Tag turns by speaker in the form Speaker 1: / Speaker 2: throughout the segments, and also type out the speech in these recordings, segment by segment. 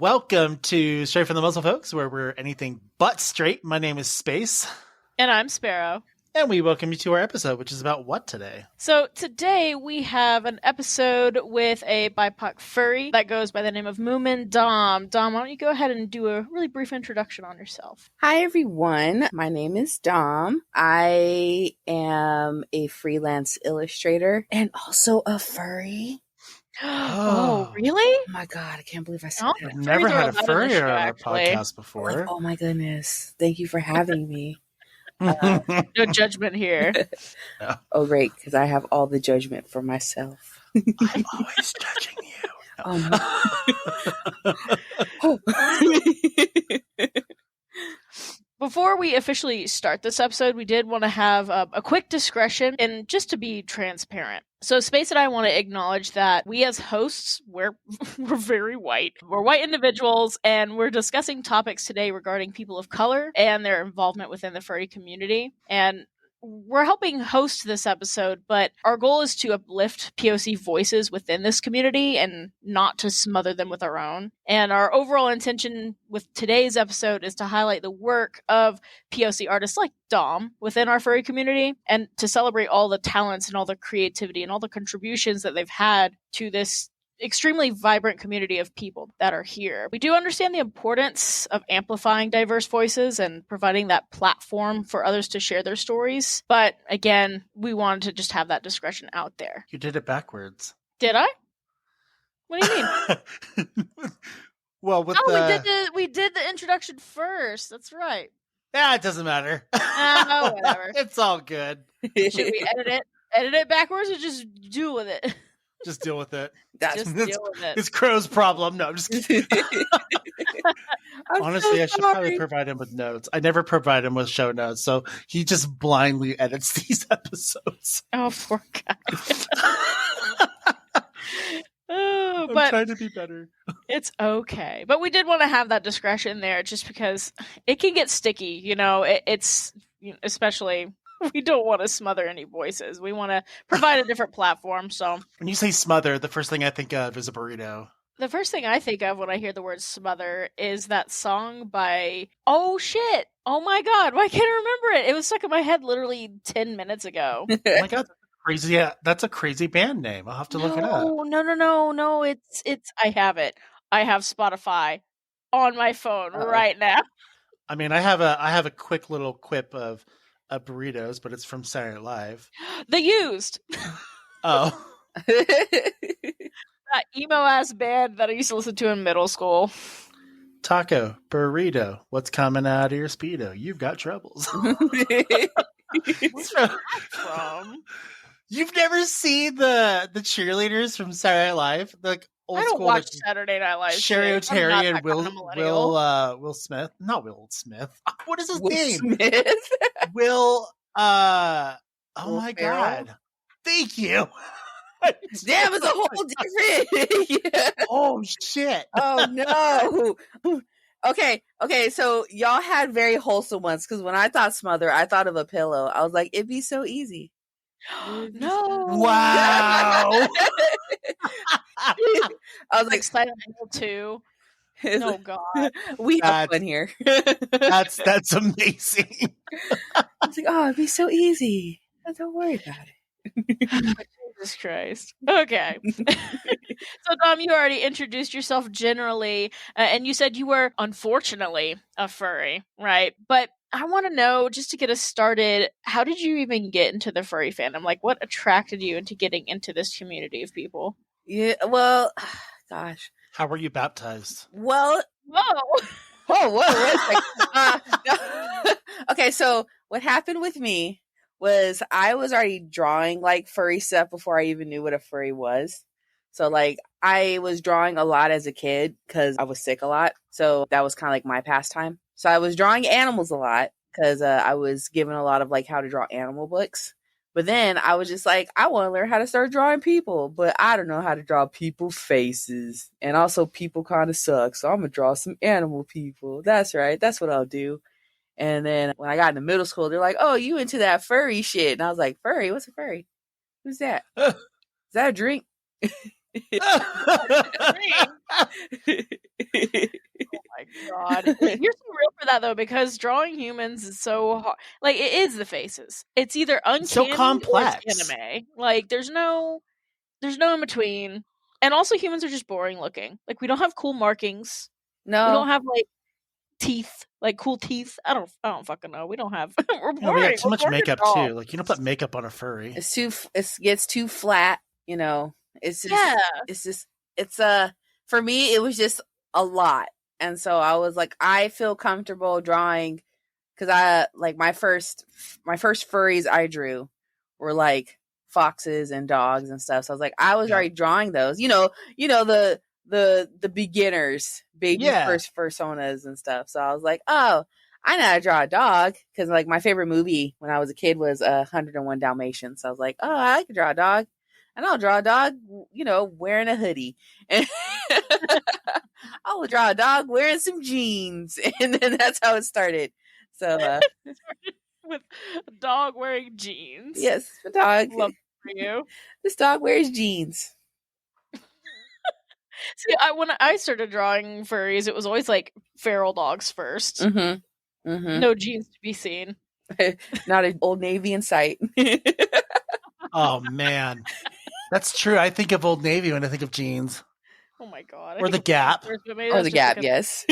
Speaker 1: Welcome to Straight from the Muzzle, folks, where we're anything but straight. My name is Space.
Speaker 2: And I'm Sparrow.
Speaker 1: And we welcome you to our episode, which is about what today?
Speaker 2: So today we have an episode with a BIPOC furry that goes by the name of Moomin Dom. Dom, why don't you go ahead and do a really brief introduction on yourself?
Speaker 3: Hi, everyone. My name is Dom. I am a freelance illustrator and also a furry.
Speaker 2: Oh, really?
Speaker 3: Oh my God, I can't believe I said that.
Speaker 1: I've never had a furry on our podcast before.
Speaker 3: Like, oh my goodness. Thank you for having me.
Speaker 2: No judgment here.
Speaker 1: No.
Speaker 3: Oh, great, because I have all the judgment for myself.
Speaker 1: I'm always judging you.
Speaker 2: Before we officially start this episode, we did want to have a quick discretion and just to be transparent. So Space and I want to acknowledge that we as hosts, we're very white. We're white individuals, and we're discussing topics today regarding people of color and their involvement within the furry community. And we're helping host this episode, but our goal is to uplift POC voices within this community and not to smother them with our own. And our overall intention with today's episode is to highlight the work of POC artists like Dom within our furry community and to celebrate all the talents and all the creativity and all the contributions that they've had to this extremely vibrant community of people that are here. We do understand the importance of amplifying diverse voices and providing that platform for others to share their stories. But again, we wanted to just have that discretion out there.
Speaker 1: You did it backwards.
Speaker 2: Did I? What do you mean?
Speaker 1: Well, with
Speaker 2: we did the introduction first. That's right.
Speaker 1: Yeah, it doesn't matter.
Speaker 2: Oh, whatever.
Speaker 1: It's all good.
Speaker 2: Should we edit it backwards, or just deal with it?
Speaker 1: Just deal with it.
Speaker 2: Just deal with it.
Speaker 1: It's Crow's problem. No, I'm just kidding. Honestly, I should probably provide him with notes. I never provide him with show notes, so he just blindly edits these episodes.
Speaker 2: Oh, poor guy.
Speaker 1: I'm trying to be better.
Speaker 2: It's okay. But we did want to have that discretion there just because it can get sticky, you know. It's especially... We don't want to smother any voices. We want to provide a different platform. So
Speaker 1: when you say smother, the first thing I think of is a burrito.
Speaker 2: The first thing I think of when I hear the word smother is that song by... Oh, shit. Oh, my God. Why can't I remember it? It was stuck in my head literally 10 minutes ago.
Speaker 1: Oh, my God. Crazy. Yeah, that's a crazy band name. I'll have to look it up.
Speaker 2: No. It's. I have it. I have Spotify on my phone right now.
Speaker 1: I mean, I have a quick little quip of burritos, but it's from Saturday Night Live.
Speaker 2: The Used.
Speaker 1: Oh.
Speaker 2: That emo-ass band that I used to listen to in middle school.
Speaker 1: Taco, burrito, what's coming out of your Speedo? You've got troubles.
Speaker 2: What's that from?
Speaker 1: You've never seen the cheerleaders from Saturday Night Live? Like old
Speaker 2: I don't
Speaker 1: school,
Speaker 2: watch Saturday Night Live.
Speaker 1: Sherry O'Terry and Will Smith. Not Will Smith. What is his name?
Speaker 3: Smith?
Speaker 1: Will oh
Speaker 3: Will
Speaker 1: my
Speaker 3: Ferrell?
Speaker 1: God. Thank you.
Speaker 3: Damn, it's a whole different. Yeah.
Speaker 1: Oh shit.
Speaker 3: Oh no. Okay, so y'all had very wholesome ones because when I thought smother, I thought of a pillow. I was like, it'd be so easy.
Speaker 2: No.
Speaker 1: Wow.
Speaker 3: I was like,
Speaker 2: Silent Hill 2. Oh God.
Speaker 3: We have fun here.
Speaker 1: That's amazing.
Speaker 3: I was like, oh, it'd be so easy. Don't worry about it.
Speaker 2: Jesus Christ. Okay. So, Dom, you already introduced yourself generally, and you said you were, unfortunately, a furry, right? But I want to know, just to get us started, how did you even get into the furry fandom? Like, what attracted you into getting into this community of people?
Speaker 3: Yeah, well, gosh.
Speaker 1: How were you baptized?
Speaker 3: Well, whoa, wait a second. Okay, so what happened with me was I was already drawing like furry stuff before I even knew what a furry was. So like I was drawing a lot as a kid because I was sick a lot. So that was kind of like my pastime. So I was drawing animals a lot because I was given a lot of like how to draw animal books. But then I was just like, I want to learn how to start drawing people, but I don't know how to draw people faces. And also people kind of suck. So I'm going to draw some animal people. That's right. That's what I'll do. And then when I got into middle school, they're like, oh, you into that furry shit. And I was like, furry? What's a furry? Who's that? Is that a drink?
Speaker 2: my god. You're so real for that though, because drawing humans is so hard. Like, it is the faces. It's either uncanny
Speaker 1: so complex.
Speaker 2: or it's anime. Like, there's no in between. And also humans are just boring looking. Like, we don't have cool markings.
Speaker 3: No.
Speaker 2: We don't have like teeth, like cool teeth. I don't fucking know. We don't have we're boring.
Speaker 1: No, we got too much makeup too. Like, you don't put makeup on a furry.
Speaker 3: It gets too flat, you know. It's just for me it was just a lot. And so I was like, I feel comfortable drawing, because I like my first furries I drew were like foxes and dogs and stuff. So I was like, I was already drawing those. You know the beginners, baby first personas and stuff. So I was like, oh, I know how to draw a dog, because like my favorite movie when I was a kid was 101 Dalmatians. So I was like, oh, I could draw a dog. And I'll draw a dog, you know, wearing a hoodie. And I will draw a dog wearing some jeans. And then that's how it started. So
Speaker 2: with a dog wearing jeans.
Speaker 3: Yes, the dog.
Speaker 2: Love for you.
Speaker 3: This dog wears jeans.
Speaker 2: See, when I started drawing furries, it was always like feral dogs first.
Speaker 3: Mm-hmm. Mm-hmm.
Speaker 2: No jeans to be seen.
Speaker 3: Not an Old Navy in sight.
Speaker 1: Oh man, that's true. I think of Old Navy when I think of jeans.
Speaker 2: Oh my god!
Speaker 1: Or the Gap.
Speaker 3: Or the Gap, yes.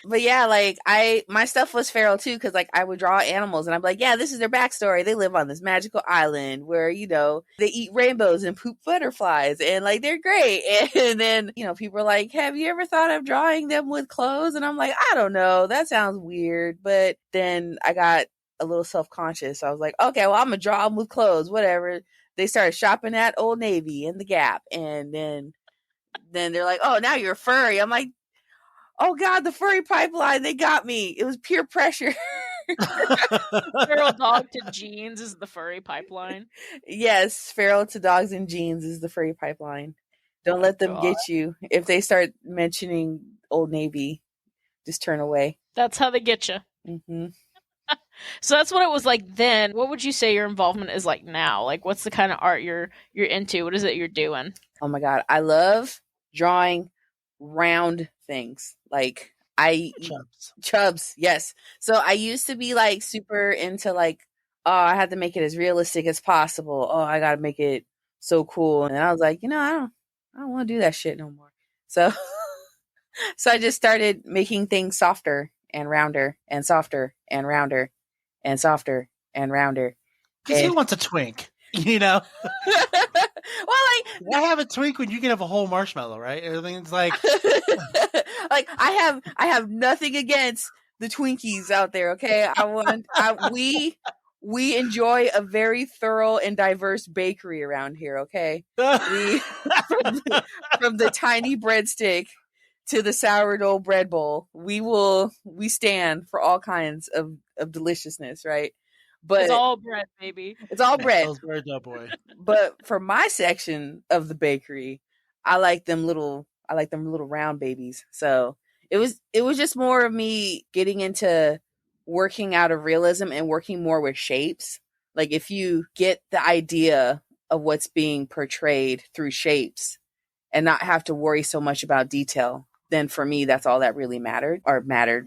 Speaker 3: But yeah, like my stuff was feral too, because like I would draw animals and I'm like, yeah, this is their backstory. They live on this magical island where, you know, they eat rainbows and poop butterflies and like they're great. And then, you know, people are like, have you ever thought of drawing them with clothes? And I'm like, I don't know. That sounds weird. But then I got a little self-conscious. So I was like, okay, well, I'm gonna draw them with clothes, whatever. They started shopping at Old Navy and the Gap. And then they're like, oh, now you're a furry. I'm like, oh God, the furry pipeline, they got me. It was peer pressure.
Speaker 2: Feral dog to jeans is the furry pipeline.
Speaker 3: Yes, feral to dogs and jeans is the furry pipeline. Don't let them get you. If they start mentioning Old Navy, just turn away.
Speaker 2: That's how they get you.
Speaker 3: Mm-hmm.
Speaker 2: So that's what it was like then. What would you say your involvement is like now? Like, what's the kind of art you're into? What is it you're doing?
Speaker 3: Oh my God, I love drawing round things. Like chubs, yes. So I used to be like super into like, oh, I had to make it as realistic as possible. Oh, I gotta make it so cool. And I was like, you know, I don't want to do that shit no more. So I just started making things softer and rounder and softer and rounder and softer and rounder.
Speaker 1: Because who wants a twink? You know?
Speaker 3: Well, like,
Speaker 1: why have a twink when you can have a whole marshmallow, right? Everything's like
Speaker 3: like I have nothing against the Twinkies out there, okay? We enjoy a very thorough and diverse bakery around here, okay? From the tiny breadstick to the sourdough bread bowl, we stand for all kinds of deliciousness, right? But
Speaker 2: it's all bread, baby.
Speaker 3: It's all bread.
Speaker 1: Boy.
Speaker 3: But for my section of the bakery, I like them little round babies. So it was just more of me getting into working out of realism and working more with shapes. Like, if you get the idea of what's being portrayed through shapes and not have to worry so much about detail, then for me, that's all that really mattered.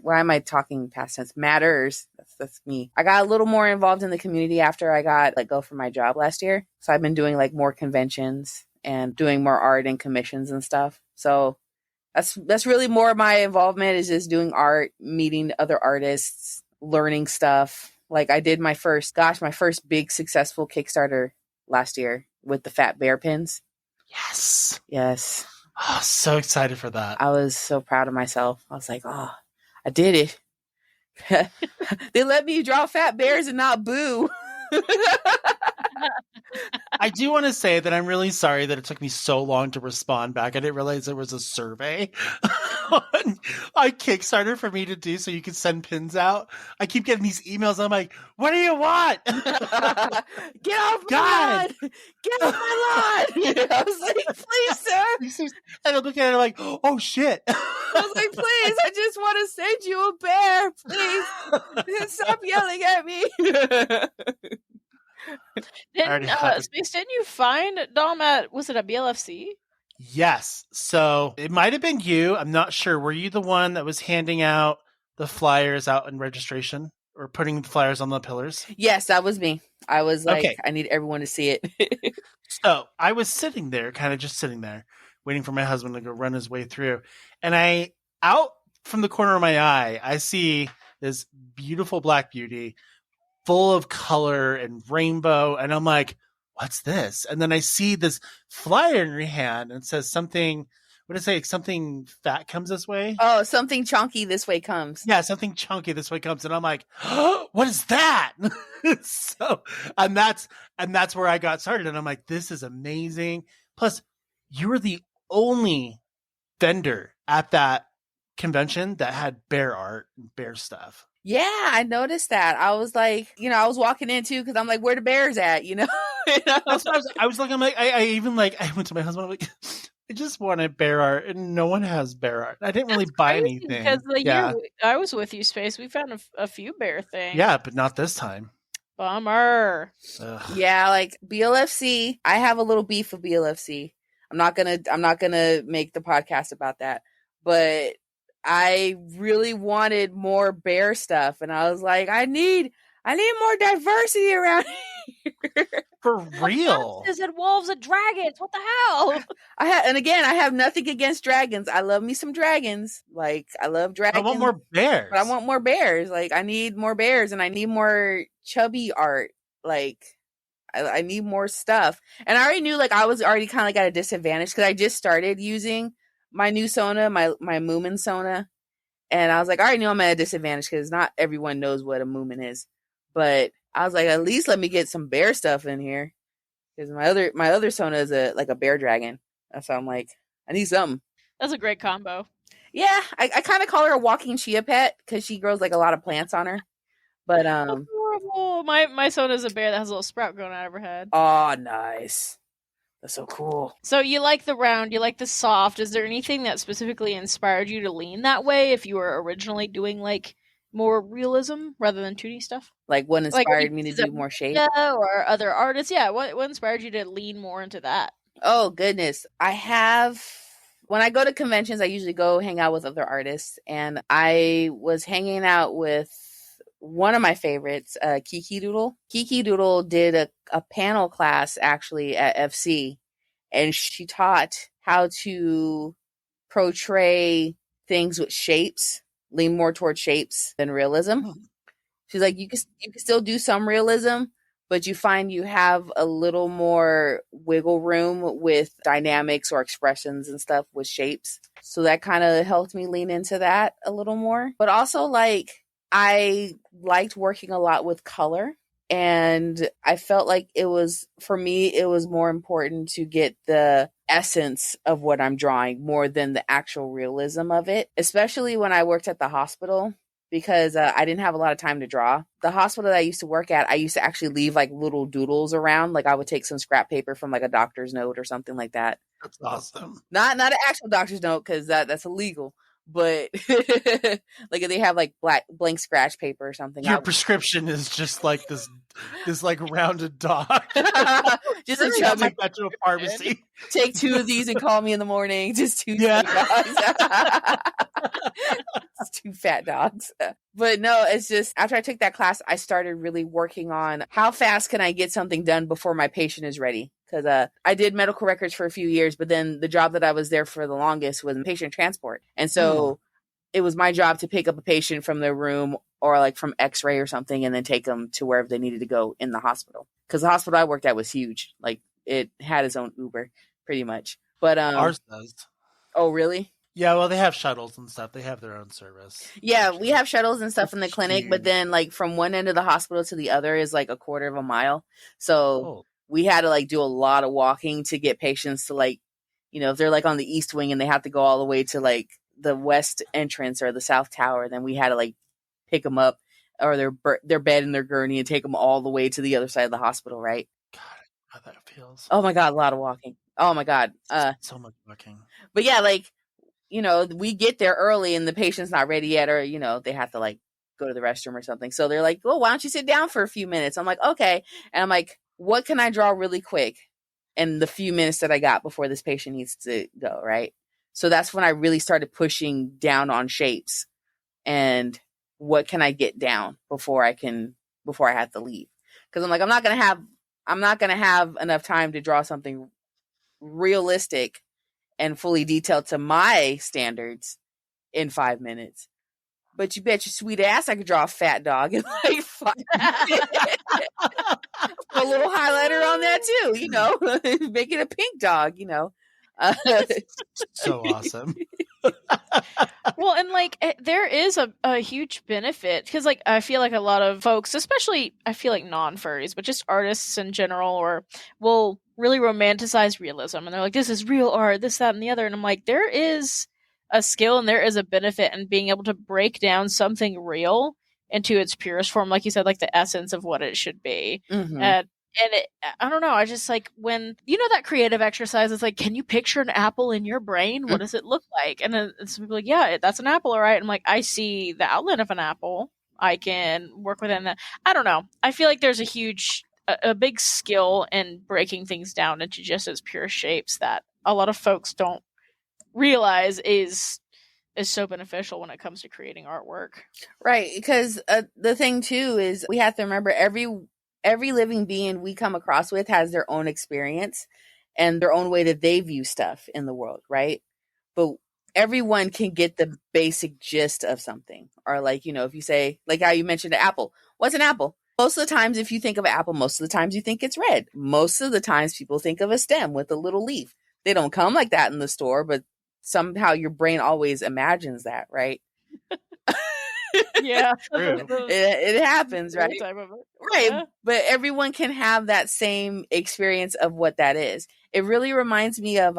Speaker 3: Why am I talking past tense? Matters. That's me. I got a little more involved in the community after I got let go from my job last year. So I've been doing like more conventions and doing more art and commissions and stuff. So that's really more of my involvement, is just doing art, meeting other artists, learning stuff. Like, I did my first big successful Kickstarter last year with the Fat Bear pins. Yes.
Speaker 1: Oh, so excited for that.
Speaker 3: I was so proud of myself. I was like, oh, I did it. They let me draw fat bears and not Boo.
Speaker 1: I do want to say that I'm really sorry that it took me so long to respond back. I didn't realize there was a survey on Kickstarter for me to do so you could send pins out. I keep getting these emails. I'm like, what do you want?
Speaker 3: Get off my lawn! Get off my lawn! I was like, please, sir.
Speaker 1: And I'm looking at it like, oh shit.
Speaker 3: I was like, please, I just want to send you a bear. Please, stop yelling at me.
Speaker 2: Space, didn't you find Dom at, was it a BLFC?
Speaker 1: Yes. So it might have been you. I'm not sure. Were you the one that was handing out the flyers out in registration or putting the flyers on the pillars?
Speaker 3: Yes, that was me. I was like,
Speaker 1: Okay.
Speaker 3: I need everyone to see it.
Speaker 1: So I was sitting there, kind of just sitting there, waiting for my husband to go run his way through. And out from the corner of my eye, I see this beautiful black beauty full of color and rainbow. And I'm like, what's this? And then I see this flyer in your hand and it says something, what did it say? Something fat comes this way?
Speaker 3: Oh, something chunky this way comes.
Speaker 1: Yeah, something chunky this way comes. And I'm like, oh, what is that? So, and that's where I got started. And I'm like, this is amazing. Plus, you were the only vendor at that convention that had bear art and bear stuff.
Speaker 3: Yeah, I noticed that. I was like, I was walking in too because I'm like, where the bears at?
Speaker 1: That's what I was looking. I'm like, I went to my husband. I'm like, I just wanted bear art, and no one has bear art. I didn't really buy anything
Speaker 2: because the year I was with you, Space, we found a few bear things.
Speaker 1: Yeah, but not this time.
Speaker 2: Bummer.
Speaker 1: Ugh.
Speaker 3: Yeah, like BLFC. I have a little beef with BLFC. I'm not gonna make the podcast about that, but I really wanted more bear stuff, and I was like, I need more diversity around here.
Speaker 1: For real.
Speaker 2: Monsters and wolves and dragons. What the hell?
Speaker 3: I have nothing against dragons. I love me some dragons. Like, I love dragons.
Speaker 1: I want more bears.
Speaker 3: But I want more bears. Like, I need more bears, and I need more chubby art. Like, I need more stuff. And I already knew, like, I was already kind of like at a disadvantage because I just started using my new Sona, my Moomin Sona. And I was like, I already knew I'm at a disadvantage because not everyone knows what a Moomin is. But I was like, at least let me get some bear stuff in here. Because my other Sona is a bear dragon. So I'm like, I need something.
Speaker 2: That's a great combo.
Speaker 3: Yeah, I kind of call her a walking chia pet because she grows like a lot of plants on her. But
Speaker 2: adorable. My Sona is a bear that has a little sprout growing out of her head.
Speaker 3: Oh, nice. That's so cool.
Speaker 2: So you like the round, you like the soft. Is there anything that specifically inspired you to lean that way if you were originally doing like more realism rather than 2D stuff?
Speaker 3: Like what inspired me to do more shape?
Speaker 2: Yeah, or other artists. Yeah, what inspired you to lean more into that?
Speaker 3: Oh, goodness. When I go to conventions, I usually go hang out with other artists. And I was hanging out with one of my favorites, Kiki Doodle. Kiki Doodle did a panel class actually at FC, and she taught how to portray things with shapes, lean more towards shapes than realism. She's like, you can still do some realism, but you find you have a little more wiggle room with dynamics or expressions and stuff with shapes. So that kind of helped me lean into that a little more. But also, like, I liked working a lot with color, and I felt like for me, it was more important to get the essence of what I'm drawing more than the actual realism of it, especially when I worked at the hospital because I didn't have a lot of time to draw. The hospital that I used to work at, I used to actually leave like little doodles around. Like I would take some scrap paper from like a doctor's note or something like that.
Speaker 1: That's awesome.
Speaker 3: Not an actual doctor's note because that's illegal. But like if they have like blank scratch paper or something.
Speaker 1: Your prescription is just like this like rounded dog.
Speaker 3: Just a chubby
Speaker 1: take that to a pharmacy.
Speaker 3: Take 2 of these and call me in the morning. Just 2
Speaker 1: Yeah.
Speaker 3: dogs. It's 2 fat dogs. But no, it's just after I took that class, I started really working on how fast can I get something done before my patient is ready. Because I did medical records for a few years, but then the job that I was there for the longest was patient transport. And so it was my job to pick up a patient from their room or like from x-ray or something and then take them to wherever they needed to go in the hospital. Because the hospital I worked at was huge. Like it had its own Uber pretty much. But
Speaker 1: ours does.
Speaker 3: Oh, really?
Speaker 1: Yeah, well, they have shuttles and stuff. They have their own service.
Speaker 3: Yeah, we have shuttles and stuff in the clinic, but then like from one end of the hospital to the other is like a quarter of a mile. So we had to like do a lot of walking to get patients to like, if they're like on the east wing and they have to go all the way to like the west entrance or the south tower, then we had to like pick them up or their bed in their gurney and take them all the way to the other side of the hospital, right?
Speaker 1: God, how that feels.
Speaker 3: Oh my God, a lot of walking. Oh my God.
Speaker 1: So much walking.
Speaker 3: But yeah, like, we get there early and the patient's not ready yet, or, they have to like go to the restroom or something. So they're like, well, why don't you sit down for a few minutes? I'm like, okay. And I'm like, what can I draw really quick? in the few minutes that I got before this patient needs to go, right? So that's when I really started pushing down on shapes and what can I get down before I have to leave. Because I'm like, I'm not gonna have enough time to draw something realistic and fully detailed to my standards in 5 minutes. But you bet your sweet ass I could draw a fat dog in like 5 minutes. Put a little highlighter on that too, you know, make it a pink dog, you know.
Speaker 1: So awesome.
Speaker 2: Well, and like there is a huge benefit because like I feel like a lot of folks, especially I feel like non-furries, but just artists in general, or will really romanticize realism, and they're like, this is real art, this, that, and the other. And I'm like, there is a skill and there is a benefit in being able to break down something real into its purest form, like you said, like the essence of what it should be.
Speaker 3: Mhm.
Speaker 2: And it, I don't know, I just like when, you know, that creative exercise is like, can you picture an apple in your brain? What does it look like? And then some people are like, yeah, that's an apple, all right. I'm like, I see the outline of an apple. I can work within that. I don't know. I feel like there's a big skill in breaking things down into just its pure shapes that a lot of folks don't realize is so beneficial when it comes to creating artwork.
Speaker 3: Right, because the thing too is we have to remember every living being we come across with has their own experience and their own way that they view stuff in the world, right? But everyone can get the basic gist of something. Or like, you know, if you say, like how you mentioned an apple, what's an apple? Most of the times, if you think of an apple, most of the times you think it's red. Most of the times people think of a stem with a little leaf. They don't come like that in the store, but somehow your brain always imagines that, right?
Speaker 2: Yeah.
Speaker 3: It happens, right? Right.
Speaker 2: Yeah.
Speaker 3: But everyone can have that same experience of what that is. It really reminds me of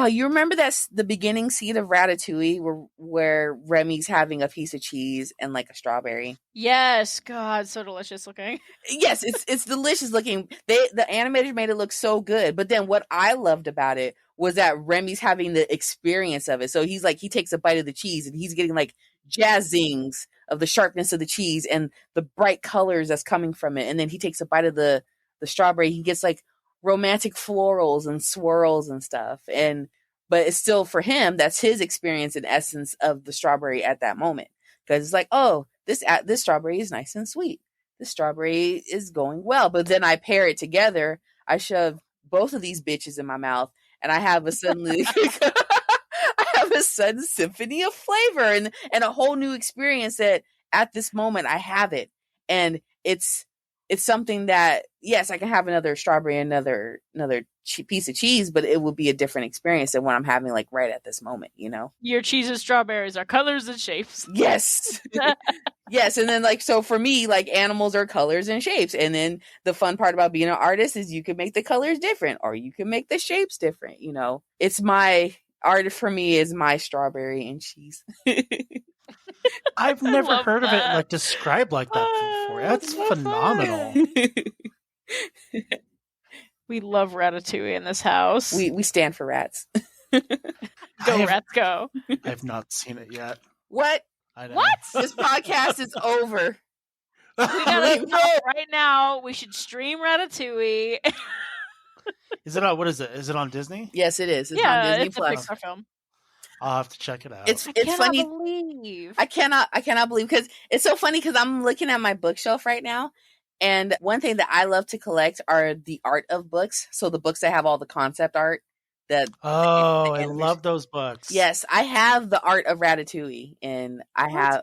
Speaker 3: you remember that's the beginning scene of Ratatouille where Remy's having a piece of cheese and like a strawberry.
Speaker 2: Yes, God, so delicious looking.
Speaker 3: Yes, it's delicious looking. The animators made it look so good. But then what I loved about it was that Remy's having the experience of it. So he's like, he takes a bite of the cheese and he's getting like jazzings of the sharpness of the cheese and the bright colors that's coming from it. And then he takes a bite of the strawberry. He gets like romantic florals and swirls and stuff. But it's still for him, that's his experience and essence of the strawberry at that moment. Because it's like, oh, this strawberry is nice and sweet. This strawberry is going well. But then I pair it together. I shove both of these bitches in my mouth and I have a suddenly I have a sudden symphony of flavor and a whole new experience that at this moment I have it. And it's something that, yes, I can have another strawberry, another piece of cheese, but it will be a different experience than what I'm having like right at this moment, you know?
Speaker 2: Your cheese and strawberries are colors and shapes.
Speaker 3: Yes. Yes. And then like, so for me, like animals are colors and shapes. And then the fun part about being an artist is you can make the colors different or you can make the shapes different, you know? It's my art for me is my strawberry and cheese.
Speaker 1: I've never heard of it like described like that before. That's phenomenal.
Speaker 2: We love Ratatouille in this house.
Speaker 3: We stand for rats.
Speaker 2: Rats, go.
Speaker 1: I have not seen it yet.
Speaker 3: What?
Speaker 1: I know.
Speaker 2: What?
Speaker 3: This podcast is over.
Speaker 2: We gotta stop right now. We should stream Ratatouille.
Speaker 1: Is it on? What is it? Is it on Disney?
Speaker 3: Yes, it is. It's on Disney
Speaker 2: it's
Speaker 3: Plus.
Speaker 2: a Pixar film.
Speaker 1: I'll have to check it out.
Speaker 3: It's
Speaker 2: I
Speaker 3: funny.
Speaker 2: Believe.
Speaker 3: I cannot believe because it's so funny because I'm looking at my bookshelf right now, and one thing that I love to collect are the art of books. So the books that have all the concept art.
Speaker 1: I love those books.
Speaker 3: Yes, I have the art of Ratatouille, and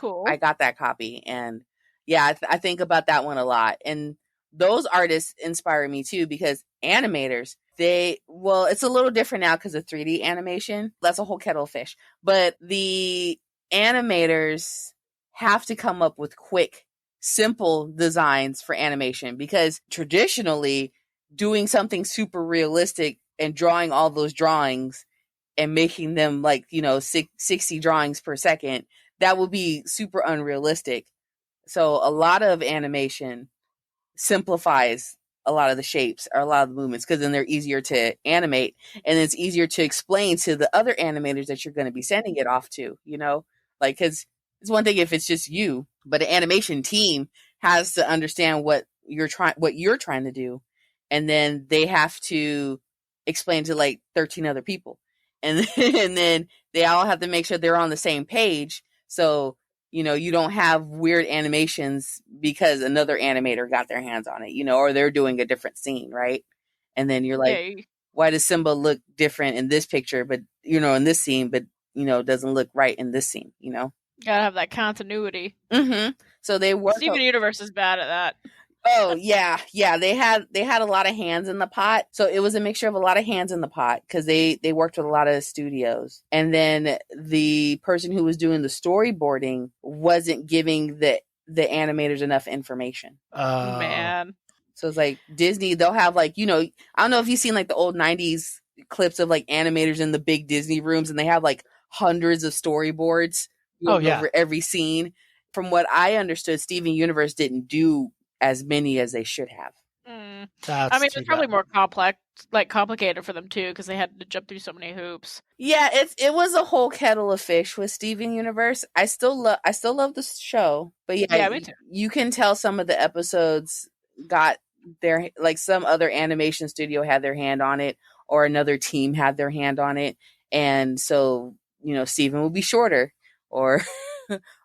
Speaker 2: Cool.
Speaker 3: I got that copy, and yeah, I think about that one a lot. And those artists inspire me too because animators. It's a little different now because of 3D animation. That's a whole kettle of fish. But the animators have to come up with quick, simple designs for animation because traditionally doing something super realistic and drawing all those drawings and making them like, 60 drawings per second, that would be super unrealistic. So a lot of animation simplifies a lot of the shapes or a lot of the movements because then they're easier to animate and it's easier to explain to the other animators that you're going to be sending it off to, like, because it's one thing if it's just you, but an animation team has to understand what you're trying to do. And then they have to explain to like 13 other people. And then they all have to make sure they're on the same page. So, you don't have weird animations because another animator got their hands on it, or they're doing a different scene, right? And then you're like, why does Simba look different in this picture, but, in this scene, but, doesn't look right in this scene,
Speaker 2: Gotta have that continuity.
Speaker 3: Mm-hmm. So they work.
Speaker 2: Steven Universe is bad at that.
Speaker 3: Oh yeah. They had a lot of hands in the pot, so it was a mixture of a lot of hands in the pot because they worked with a lot of studios, and then the person who was doing the storyboarding wasn't giving the animators enough information.
Speaker 2: Oh man!
Speaker 3: So it's like Disney, they'll have like I don't know if you've seen like the old '90s clips of like animators in the big Disney rooms, and they have like hundreds of storyboards over every scene. From what I understood, Steven Universe didn't do as many as they should have.
Speaker 2: I mean, it's probably more complicated for them too, because they had to jump through so many hoops.
Speaker 3: Yeah, it was a whole kettle of fish with Steven Universe. I still love the show, but yeah,
Speaker 2: me too.
Speaker 3: You can tell some of the episodes got their, like, some other animation studio had their hand on it, or another team had their hand on it, and so Steven would be shorter, or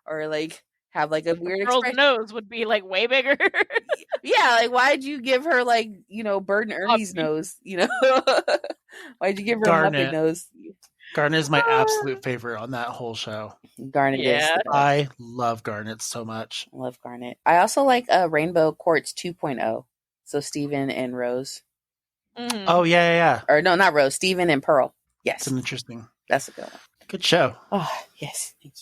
Speaker 3: or like have like a weird
Speaker 2: girl's nose would be like way bigger.
Speaker 3: Yeah, like why'd you give her like Bert and Ernie's nose? Why'd you give her a Muppet nose?
Speaker 1: Garnet is my absolute favorite on that whole show.
Speaker 3: Garnet is.
Speaker 1: I love Garnet so much.
Speaker 3: I love Garnet. I also like Rainbow Quartz 2.0. So Steven and Rose.
Speaker 2: Mm-hmm.
Speaker 1: Oh yeah.
Speaker 3: Or no, not Rose. Steven and Pearl. Yes,
Speaker 1: it's an interesting.
Speaker 3: That's a good one.
Speaker 1: Good show.
Speaker 3: Oh yes, thank